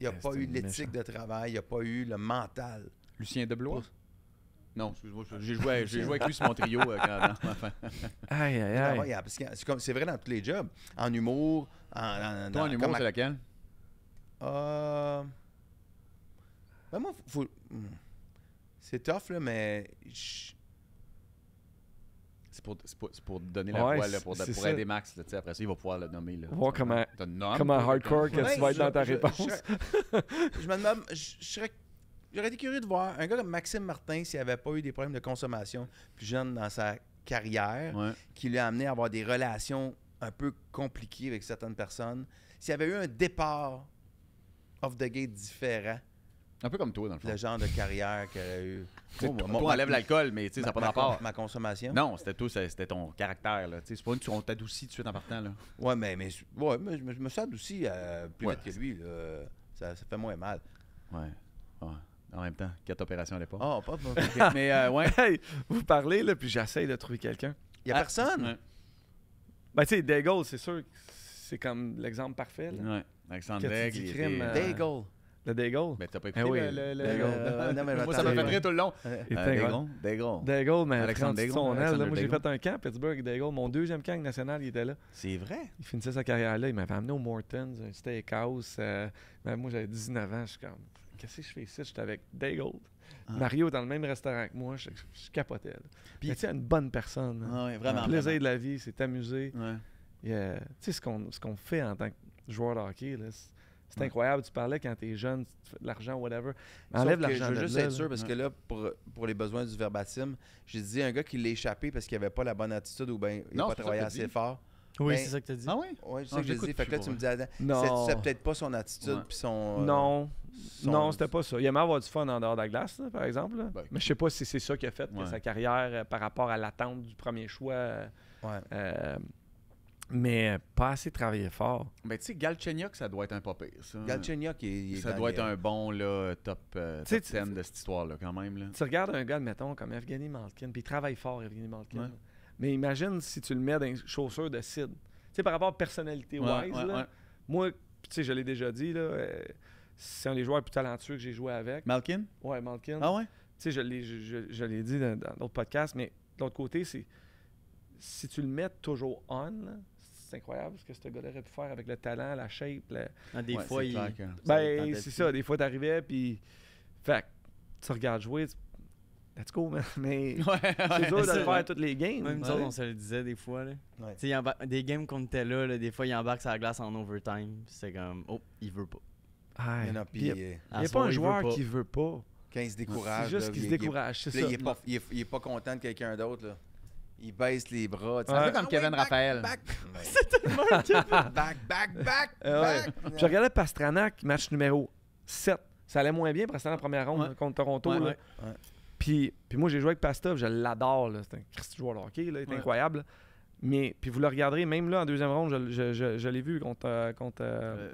Il n'a Ouais, pas c'est eu l'éthique méchant. de travail, il n'a pas eu le mental. Lucien Deblois? Pas- Non, excuse-moi, j'ai joué avec lui sur mon trio. Enfin, Aïe, aïe, Ah aïe. ouais, parce que c'est vrai dans tous les jobs. En humour, toi, en humour, comme c'est laquelle? Ben moi, c'est tough, là, mais. C'est pour donner la Ouais, voix, là, pour c'est pour ça. aider Max. Là, tu sais, après ça, il va pouvoir le nommer. Là. Voir comment- Te nomme, Comment toi, hardcore que Ouais, tu vas être dans ta je- réponse. Je me demande, j'aurais été curieux de voir un gars comme Maxime Martin s'il n'avait pas eu des problèmes de consommation plus jeune dans sa carrière, Ouais. qui lui a amené à avoir des relations un peu compliquées avec certaines personnes. S'il y avait eu un départ off the gate différent, Un peu comme toi, dans le fond. Le genre de carrière qu'elle a eu. Toi, Moi, on enlève l'alcool, mais tu sais, ça n'a pas de rapport. Ma consommation. Non, c'était ton caractère. Là. C'est pas une on t'adoucit tout de suite en partant. Là. Ouais, mais je me suis adouci plus vite que lui. Là. Ça fait moins mal. Ouais. En même temps, 4 opérations à l'époque. Oh, pas. Mais ouais. Hey, vous parlez, là, puis j'essaye de trouver quelqu'un. Il n'y a personne. Ouais. Ben, tu sais, Daigle, c'est sûr que c'est comme l'exemple parfait. Là. Ouais. Alexandre Que tu Daigle, dis il crime, était... Daigle. Le Daigle. Ben, t'as pas écouté Eh oui, Non, mais Moi, ça m'a fait rire tout le long. Il était incroyable. Daigle. Daigle, mais Alexandre Alexandre Daigle, son aile, là, Alexandre moi, j'ai Daigle. fait un camp à Pittsburgh, Daigle. Mon deuxième camp national, il était là. C'est vrai? Il finissait sa carrière là. Il m'avait amené au Morton's, un steakhouse. Moi, j'avais 19 ans. Je suis comme, qu'est-ce que je fais ici? J'étais avec Daigle. Mario dans le même restaurant que moi. Je capotais. Là. Puis- Mais tu sais, une bonne personne. Là. Ah ouais, vraiment. Le plaisir de la vie, c'est t'amuser. Ouais. Tu sais, ce qu'on fait en tant que joueur de hockey, là, c'est Ouais. incroyable. Tu parlais quand t'es jeune, tu fais de l'argent, whatever. Sauf Enlève que l'argent je veux de juste là, être là. sûr, parce que là, pour les besoins du verbatim, j'ai dit un gars qui l'a échappé parce qu'il avait pas la bonne attitude ou bien il n'a Non, pas c'est ça travaillé que t'as assez dit. fort. Oui, Ben, c'est ça que t'as dit. Ah oui? Oui, je sais Ah, que j'ai j'écoute dit. Fait que là, plus tu me pour dis, Non. c'est peut-être pas son attitude Ouais. puis son. Non. son- Non, c'était pas ça. Il aimait avoir du fun en dehors de la glace, là, par exemple. là. Ben, Mais je sais pas si c'est ça qui a fait que Ouais. sa carrière, par rapport à l'attente du premier choix, Ouais. mais pas assez travaillé fort. Ben, tu sais, Galchenyuk, ça doit être un pas pire, ça. Galchenyuk, il est Ça dans doit les- être un bon là, top sais, 10 de cette histoire-là, quand même. Là. Tu regardes un gars, mettons, comme Evgeny Malkin, puis il travaille fort, Evgeny Malkin. Ouais. là. Mais imagine si tu le mets dans les chaussures de Sid. Tu sais, par rapport à personnalité-wise, là, moi, tu sais, je l'ai déjà dit, là, c'est un des joueurs les plus talentueux que j'ai joué avec. Malkin? Ouais, Malkin. Ah ouais? Tu sais, je l'ai dit dans d'autres podcasts, mais de l'autre côté, c'est si tu le mets toujours on, là, c'est incroyable ce que ce gars-là aurait pu faire avec le talent, la shape. Des Ouais, fois, c'est il. clair que- Ben, c'est ça. Des fois, t'arrivais, puis. Fait que tu regardes jouer, let's go, man. Mais c'est dur de le faire toutes les games. Même nous Ouais. autres, on se le disait des fois. Là. Ouais. Tu sais, des games qu'on était là, des fois, il embarque sur la glace en overtime. puis C'est comme, oh, il veut pas. Ah, Mais non, puis puis, il n'y À a pas soir, un il joueur veut pas. qui veut pas. quand il se décourage. C'est juste là, qu'il se il est- décourage, c'est Puis ça. là, il est pas content de quelqu'un d'autre. Là. Il baisse les bras. tu Ouais. sais. Un peu comme Kevin Raphaël. Back. Back. Ouais. Je regardais Pastranac, match numéro 7. Ça allait moins bien, Pastranac, en première ronde Ouais. là, contre Toronto. Ouais, là. ouais. Puis moi, j'ai joué avec Pastov, je l'adore. là. C'est un Christy joueur de hockey, là, il est Ouais. incroyable. là. Mais puis vous le regarderez, même là, en deuxième ronde, je l'ai vu contre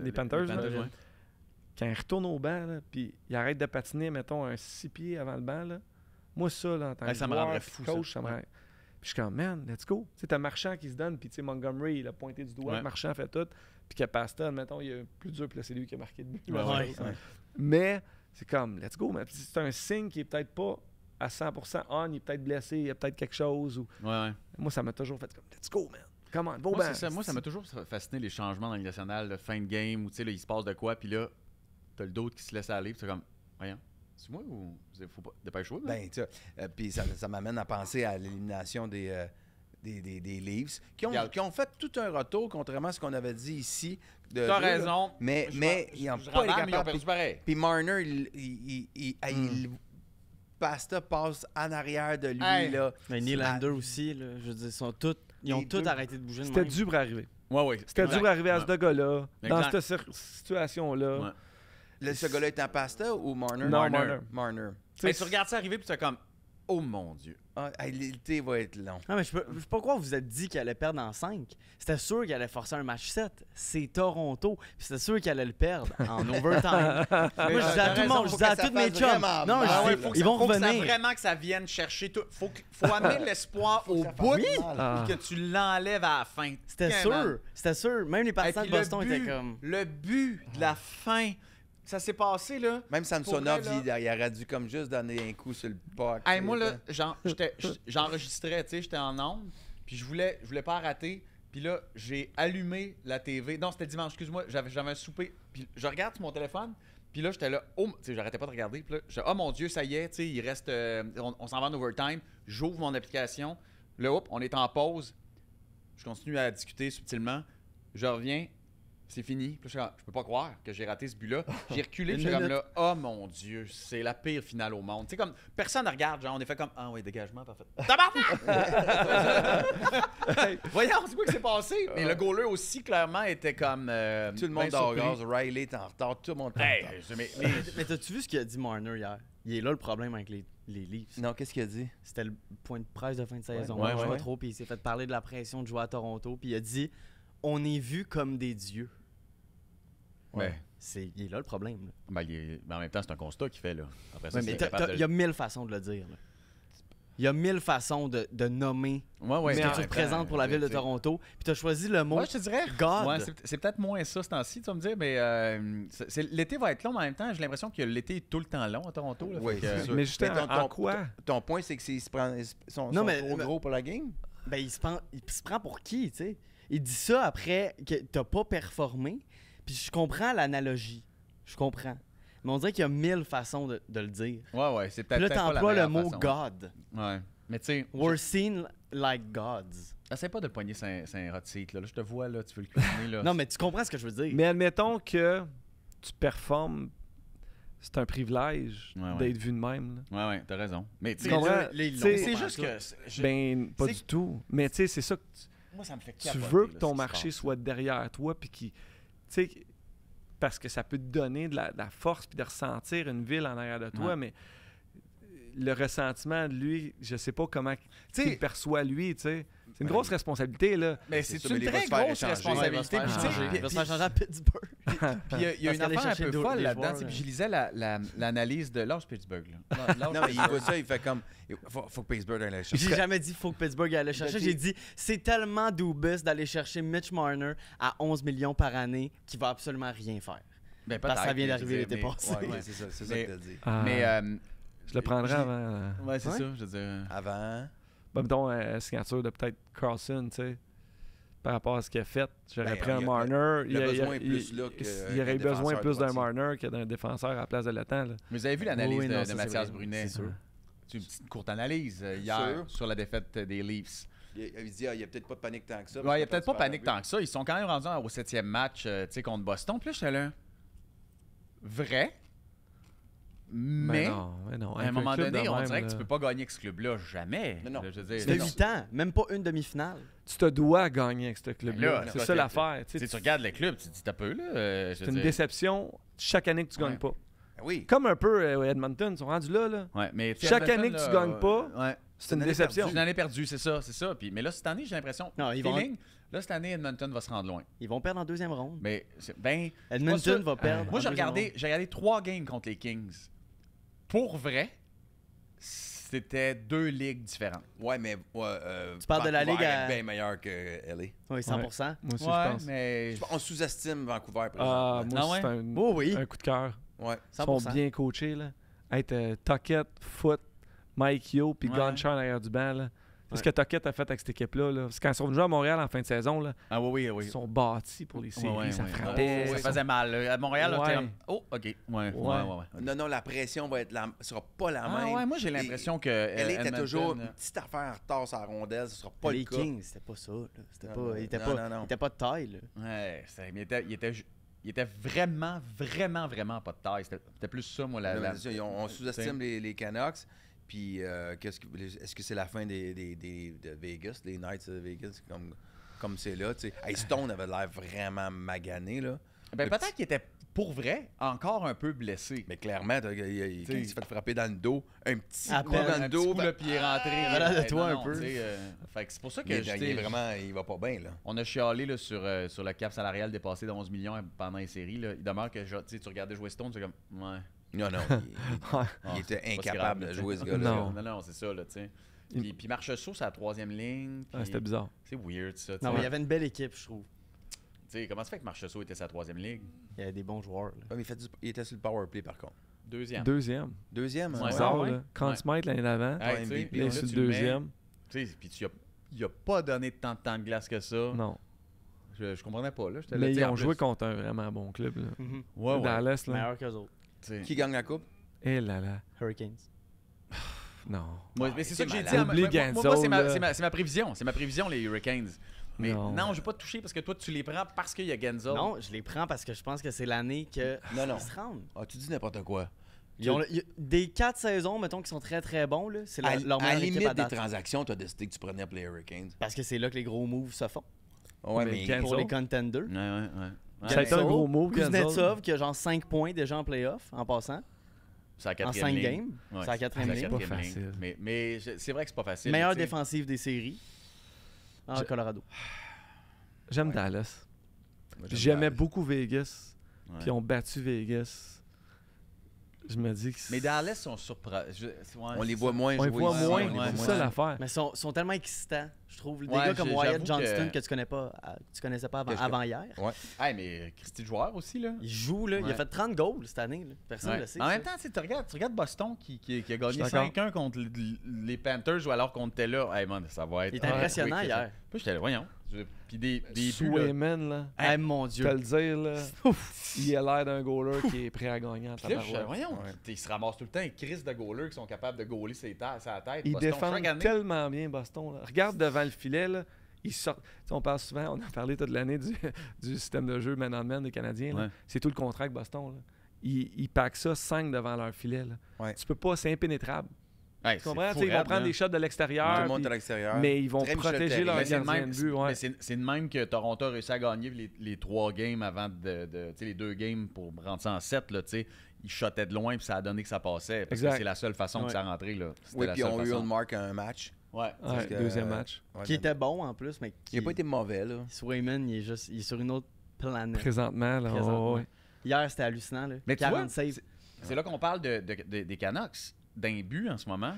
les Panthers. là. ouais. Quand il retourne au banc, là, puis il arrête de patiner, mettons, un 6 pieds avant le banc, là, moi, ça, là, en tant que Ça me joueur, rendrait fou, coach, ça. ça me rendrait... Puis je suis comme, man, let's go. Tu sais, t'as Marchand qui se donne, puis tu sais, Montgomery, il a pointé du doigt, Ouais. Marchand fait tout, puis que Pasta, mettons, il est plus dur, puis là, c'est lui qui a marqué le but. Ouais, ouais. Mais c'est comme, let's go, man. Puis c'est un signe qui est peut-être pas à 100% on, il est peut-être blessé, il y a peut-être quelque chose. Ou... Ouais. Moi, ça m'a toujours fait comme, let's go, man. Come on, va au Moi, banc. c'est ça. Moi, ça m'a toujours fasciné les changements dans le national, le fin de game, où tu sais, là, il se passe de quoi, puis là, t'as le d'autre qui se laisse aller, puis c'est comme, voyons, c'est moi ou faut pas dépêche-toi? là? Ben, tu sais, puis ça m'amène à penser à l'élimination des Leafs, qui ont fait tout un retour, contrairement à ce qu'on avait dit ici. T'as raison. Mais ils n'ont Je pas été rabâche, mais ils ont capables. perdu pareil. Puis Marner, Pasta passe en arrière de lui. Hey. Là. Mais Nylander aussi, là, je veux dire, ils ont Les tous deux. arrêté de bouger de C'était même. dur pour arriver. Ouais. C'était dur pour arriver à ce gars-là, dans Exact. cette situation-là. Ouais. Ce gars-là est en Pasta ou Marner? Non, Marner. Marner. Hey, tu regardes ça arriver, puis tu es comme, oh mon Dieu. Ah, l'été va être long. Non, mais je peux pas croire que vous êtes dit qu'il allait perdre en 5. C'était sûr qu'il allait forcer un match 7. C'est Toronto. Puis c'était sûr qu'il allait le perdre en overtime. Moi, je disais à tout le monde, je disais à tous mes chums. Non, je dis, ils vont faut revenir. vraiment que ça vienne chercher tout. Faut amener l'espoir au bout Ah. et que tu l'enlèves à la fin. C'était Vraiment. sûr. C'était sûr. Même les Et partisans puis de Boston étaient comme. le but de la fin, ça s'est passé, là. Même Samsonov, Pour vrai, il aurait dû comme juste donner un coup sur le puck. Hey, moi, là, j'enregistrais, tu sais, j'étais en onde, puis je voulais pas rater. Puis là, j'ai allumé la TV. Non, c'était dimanche, excuse-moi, j'avais un souper. Puis je regarde sur mon téléphone, puis là, j'étais là, oh, tu sais, j'arrêtais pas de regarder. Puis là, oh mon Dieu, ça y est, tu sais, il reste, on s'en va en overtime. J'ouvre mon application. Là, hop, on est en pause. Je continue à discuter subtilement. Je reviens. c'est fini. Puis là, je peux pas croire que j'ai raté ce but-là. J'ai reculé, puis j'étais comme là, oh mon Dieu, c'est la pire finale au monde. Tu sais, comme, personne ne regarde, genre, on est fait comme, ah oui, dégagement, parfait. Voyons, c'est quoi qui s'est passé? Mais le goaler aussi, clairement, était comme. Tout le monde dort gaz, Riley est en retard, tout le monde est en Hey, retard. Mais t'as-tu vu ce qu'a dit Marner hier? Il est là le problème avec les Leafs. Non, qu'est-ce qu'il a dit? C'était le point de presse de fin de saison. Ouais, Je sais ouais. pas trop, puis il s'est fait parler de la pression de jouer à Toronto, puis il a dit on est vu comme des dieux. Ouais. Il est là le problème. Là. Ben, en même temps, c'est un constat qu'il fait, là. Après ça, Ouais, c'est mais capable de- il y a 1000 façons de le dire. Là. Il y a 1000 façons de nommer Ouais, ce mais que en tu même représentes temps, pour la ville de tu sais. Toronto, puis tu as choisi le mot Ouais, je te dirais. God. Ouais, c'est peut-être moins ça ce temps-ci, tu vas me dire, mais l'été va être long, mais en même temps, j'ai l'impression que l'été est tout le temps long à Toronto. Là, Oui, fait que- c'est sûr. Mais justement, ton- en ton- quoi? Ton point, c'est que ils sont Non, mais- trop gros pour la game? Ben, il se prend pour qui, tu sais? Il dit ça après que t'as pas performé, puis je comprends l'analogie. Je comprends. Mais on dirait qu'il y a 1000 façons de le dire. Ouais, c'est Puis peut-être là, peut-être pas la t'emploies le meilleure mot façon. God. Ouais. Mais tu sais, We're seen like gods. essaie pas de le pogner c'est un hot seat. Là. Je te vois, là, tu veux le cuisiner. Là. Non, mais tu comprends ce que je veux dire. Mais admettons que tu performes, c'est un privilège Ouais, ouais. d'être vu de même. là. Ouais, t'as raison. Mais tu Tu sais, comprends? là, ils Tu sais, l'ont c'est pas juste en tout. que. Ben, pas c'est- du tout. Mais tu sais, c'est ça que Moi, ça me fait tu capoter, veux que là, ton ce qui se marché passe. soit derrière toi, puis qui, tu sais, parce que ça peut te donner de la force, puis de ressentir une ville en arrière de toi, Ouais. mais le ressentiment de lui, je sais pas comment sais- il le perçoit lui, tu sais. C'est une grosse responsabilité, là. Mais C'est c'est ça, mais une il va très se faire grosse échanger. responsabilité. Ouais, il va se faire Puis, tu sais, changer. puis- Il va se puis- faire changer à Pittsburgh. Puis il y a Parce une qu'aller affaire un chercher peu des folle là-dedans. joueurs, tu sais, puis je lisais l'analyse de Lars Pittsburgh. Là. Non, mais il voit ça, il fait comme. Faut que Pittsburgh aille la chercher. J'ai jamais dit faut que Pittsburgh aille le chercher. J'ai dit c'est tellement dubious d'aller chercher Mitch Marner à 11 millions par année qu'il va absolument rien faire. Ben, Parce que ça peut-être, vient mais d'arriver je veux l'été dire, passé. Ouais, Ouais. c'est ça Mais- que t'as dit. Ah, Mais. je le prendrais je- avant. Ouais, c'est Ouais. ça. Je veux dire. Avant. Ben, mettons, signature de peut-être Carlson, tu sais. Par rapport à ce qu'il a fait, j'aurais Ben, pris un il a- Marner. le besoin est plus là que- il y aurait eu qu'un besoin défenseur plus d'un droitier. Marner que d'un défenseur à la place de Letang. Là. Mais vous avez vu l'analyse Oui, non, de ça, c'est Mathias vrai. Brunet? C'est sûr. C'est une petite courte analyse hier Sûr. sur la défaite des Leafs. Il dit, il y a peut-être pas de panique tant que ça. Ouais, il n'y a peut-être pas panique tant que ça. Ils sont quand même rendus au 7e match tu sais, contre Boston. Puis là, j'étais là. Vrai. Mais non, à un moment donné, on dirait que tu peux pas gagner avec ce club-là jamais. Non, non. Là, je veux dire, C'était non. 8 ans, même pas une demi-finale. Tu te dois gagner avec ce Mais club-là. là, C'est là, ça l'affaire. Tu sais, tu regardes le club, tu te dis, t'as peu, là. Je C'est veux une dire. déception chaque année que tu gagnes Ouais. pas. Oui. Comme un peu Edmonton, ils sont rendus là. là. Ouais, mais Chaque Edmonton, année que tu là, gagnes pas, ouais. C'est une année déception. C'est une année perdue, c'est ça. Puis, mais là, cette année, j'ai l'impression. Non, ils vont- feeling, là, cette année, Edmonton va se rendre loin. Ils vont perdre en deuxième ronde. Mais, ben, Edmonton sûr. va perdre. moi, en j'ai deuxième regardé 3 games contre les Kings. Pour vrai, c'était 2 ligues différentes. Ouais, mais. Tu parles de la Vancouver Ligue à- est bien meilleur que LA. ronde. Oui, 100%. Moi aussi, ouais, je pense. mais. On sous-estime Vancouver, par Ah, exemple. moi Ah aussi, ouais? c'est un, Oh oui, un coup de cœur. Ouais. Ils sont 100%. bien coachés. Là. Être Tuckett, Foot, Mike Yo, puis Ouais. Gonchar en arrière du banc. Là. C'est ce Ouais. que Tuckett a fait avec cette équipe-là. Là. Parce que quand ils sont venus jouer à Montréal en fin de saison, là, Ah, oui. ils sont bâtis pour les séries. Ouais, ça ouais. frappait. Ça Ils faisait mal. À Montréal, là, Ouais. t'es comme, oh, OK. Ouais. Non, la pression va être sera pas la Ah, même. ouais, moi, j'ai l'impression que. LA était Edmonton, toujours une petite affaire en retard sur la rondelle, ce sera pas les le cas. Kings, c'était pas ça. Là. C'était Non, pas, non, il était non, pas, non. il était pas de taille. Là. Ouais, il était vraiment, vraiment, vraiment pas de taille. C'était plus ça, moi, Non, mais c'est ça, on sous-estime les Canucks. Puis, est-ce que c'est la fin de Vegas, des Knights de Vegas, comme c'est là? Tu sais. Hey, Stone avait l'air vraiment magané, là. Ben, Le peut-être qu'il était, pour vrai, encore un peu blessé. Mais clairement, quand il s'est fait frapper dans le dos, un petit À coup peine, dans un le petit dos, coup, là, puis il est rentré. il a l'air de toi un peu. tu sais, fait que c'est pour ça que il je est t'ai- vraiment, il va pas bien, là. on a chialé là, sur le cap salarial dépassé de 11 millions pendant les séries. Là. Il demeure que tu regardais jouer Stone, c'est comme, ouais. Non, il était c'est pas si incapable grave, de là, jouer, ce tu sais. gars-là. Non. Non, c'est ça, là, tu sais. Puis Marchessault, c'est la 3e ligne. Ah, puis c'était bizarre. C'est weird, ça. tu Non, sais. mais il y avait une belle équipe, je trouve. Tu sais, comment ça fait que Marchessault était sa 3e ligue? Il y avait des bons joueurs. Là. Ouais, mais il était sur le power play, par contre. 2e. Deuxième. Deuxième, Ouais. Bizarre, Ah ouais? là. Conn Ouais. Smythe l'année d'avant. Hey, tu sais, MVP, puis Là, là, sur le tu le mets, deuxième. tu sais, puis il a pas donné tant de temps de glace que ça. Non. Je comprenais pas, là. J'étais là, Mais tu sais, ils en ont plus- joué contre un vraiment bon club. Là. Ouais, ouais. Dallas, là. Meilleur qu'eux autres. Tu sais. Qui gagne la coupe? Eh là là. Hurricanes. Non. Moi, mais c'est ça que j'ai malade. dit. Oublie Moi, Gensel, c'est là. ma prévision. C'est ma prévision, les Hurricanes. Mais Non. non, je vais pas te toucher parce que toi, tu les prends parce qu'il y a Genzel. Non, je les prends parce que je pense que c'est l'année que Non. ils se rendent. Ah, tu dis n'importe quoi. Des 4 saisons, mettons, qui sont très très bons, là, c'est À, leur à la meilleure équipe limite à des date. transactions, tu as décidé que tu prenais pour les Hurricanes. Parce que c'est là que les gros moves se font. Ouais, Mais mais Cancel. Pour les contenders. Ouais. Ça a été un gros move, Genzel. Kuznetsov qui a genre 5 points déjà en playoff, en passant. C'est la En quatrième 5 ligne. games. Ouais, C'est la quatrième la ligne. Pas quatrième ligne. facile. Mais c'est vrai que c'est pas facile. Meilleure tu sais. défensive des séries. En Je- Colorado. J'aime Dallas. Moi, Puis j'aime J'aimais Dallas. beaucoup Vegas. Ouais. Puis ils ont battu Vegas. Je me dis que Mais Dallas sont surprenants. On les voit moins on les jouer voit ici, moins. on les voit C'est moins. ça l'affaire. Mais ils sont tellement excitants, je trouve. Des Ouais, gars comme j'avoue Wyatt que- Johnston que tu connais pas, tu connaissais pas avant, Que je- avant hier. Hey, mais Christy Joueur aussi, là. Il joue, là. Il a Ouais. fait 30 goals cette année. Là. Personne ne Ouais. le sait. En ça. même temps, tu regardes Boston qui a gagné Je suis d'accord. 5-1 contre les Panthers ou alors qu'on était là. Hey man, ça va être. Il était impressionnant quick, hier. Puis j'étais là, voyons. Puis des buts, là. Swayman, là. Hey, mon Je Dieu. te le dire, là. Il a l'air d'un goaler qui est prêt à gagner en Puis là, je suis là, tabarouette. voyons. Ils se ramassent tout le temps. Ils crissent de goalers qui sont capables de goaler sa tête. Ils Boston, défendent chaque année. tellement bien, Boston. Là. Regarde devant le filet, là. Ils sortent. Tu sais, on parle souvent, on a parlé toute l'année du système de jeu man-on-man des Canadiens. là. Ouais. C'est tout le contraire avec Boston. Là. Ils packent ça 5 devant leur filet. Là. Ouais. Tu peux pas, c'est impénétrable. Hey, Tu c'est comprends? Tu fou sais, ils vont raide, prendre là. des shots de Tout l'extérieur. le monde puis- à l'extérieur. Mais ils vont Très Michel protéger Terrien. leur Mais c'est le gardien même, de but. Ouais. mais c'est de même que Toronto a réussi à gagner les 3 games avant tu sais, les 2 games pour rendre ça en 7. Là, tu sais. Ils shottaient de loin puis ça a donné que ça passait. Parce Exact. que c'est la seule façon Ouais. que ça rentrait. Là. C'était Oui, la puis seule on a eu façon. le marque un match. Ouais. Ouais, Parce que, deuxième match. Ouais, Qui était bon en plus, mais Il n'a pas été mauvais, là. Swayman, il est sur une autre planète. Présentement, là. Présentement. ouais. Hier, c'était hallucinant. Là. Mais tu 40 vois, saves. C'est là qu'on parle des Canucks, d'un but en ce moment.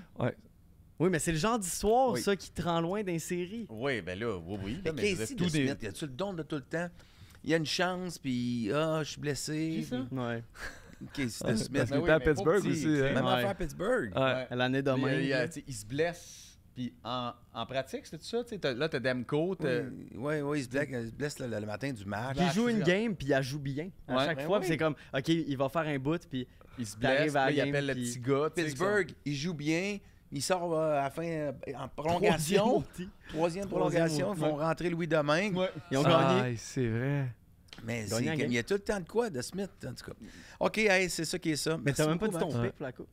Oui, mais c'est le genre d'histoire, Oui. ça, qui te rend loin d'un série. Oui, ben là, oui. Mais là, mais je veux Casey dire, de Smith, y a-tu le don de tout le temps? Il y a une chance, puis je suis blessé. Qui ça? puis- Ouais. Casey de Parce Smith. qu'il oui, était à mais pas Pittsburgh petit, aussi. tu sais. hein. Même Ouais. affaire à Pittsburgh. Ouais. L'année de Puis, même. là. tu sais, il se blesse. Puis en pratique, c'est tout ça? Tu sais, là, t'as Demko. Oui, il se blesse le matin du match. Il joue une game, puis il la joue bien. À Ouais. chaque Ben fois, oui. puis c'est comme, OK, il va faire un bout, puis Il se T'arrives blesse, à la là, il game, appelle le puis- petit gars. tu sais, Pittsburgh, il joue bien. Il sort à la fin en prolongation. Troisième prolongation. Ils Troisième, vont rentrer Louis Domingue. Ouais. ils ont Ah, gagné. c'est vrai. Mais Gagné en game. il y a tout le temps de quoi de Smith, en tout cas. OK, hey, c'est ça qui est ça. Mais t'as même pas dit ton Max. pic pour la coupe.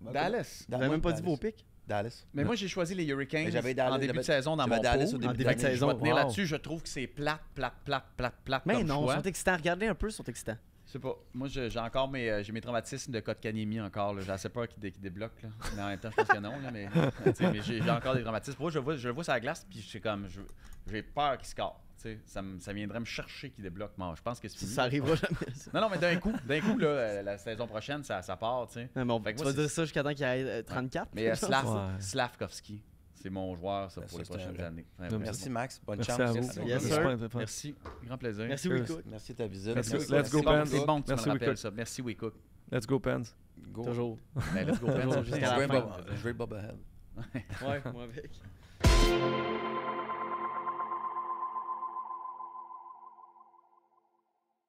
Dallas. T'as même pas dit vos pics. Dallas. Mais moi, j'ai choisi les Hurricanes Mais j'avais Dallas- en début de j'avais- saison dans j'avais mon Dallas pot. au début En de début de l'année. saison. Je vais tenir Wow. là-dessus. Je trouve que c'est plate Mais comme non, choix. ils sont excitants. Regardez un peu, ils sont excitants. Je sais pas. Moi, j'ai encore j'ai mes traumatismes de Kotkaniemi encore. Là. J'ai assez peur qu'il débloque. Là. Mais en même temps, je pense que non. Là, mais tu sais, mais j'ai encore des traumatismes. Moi, je le vois sur la glace, puis j'ai peur qu'il score. Tu sais, ça viendrait me chercher qu'il débloque. Moi, je pense que c'est fini. Ça arrivera jamais. Ça. Non, mais d'un coup, là, la saison prochaine, ça part. Tu sais. Non, mais Fait que tu moi, vas dire ça jusqu'à temps qu'il y ait 34. Mais Ouais. Slavkovski, c'est mon joueur ça, Ça, pour les c'est prochaines un- années. Merci, Max. Bonne Merci chance. à vous. Merci. Yes, C'est sir. pas intéressant. Merci. Grand plaisir. Merci, Cheers. Wico. Merci de ta visite. Let's Merci. go, Pens. C'est bon que tu Merci, me rappelles Wicook. ça. Merci, Wicook. Let's go, Pens. Go. Toujours. Ben, let's go, Pens. Toujours jusqu'à la Je veux fin. un Bobblehead. Ouais, moi avec.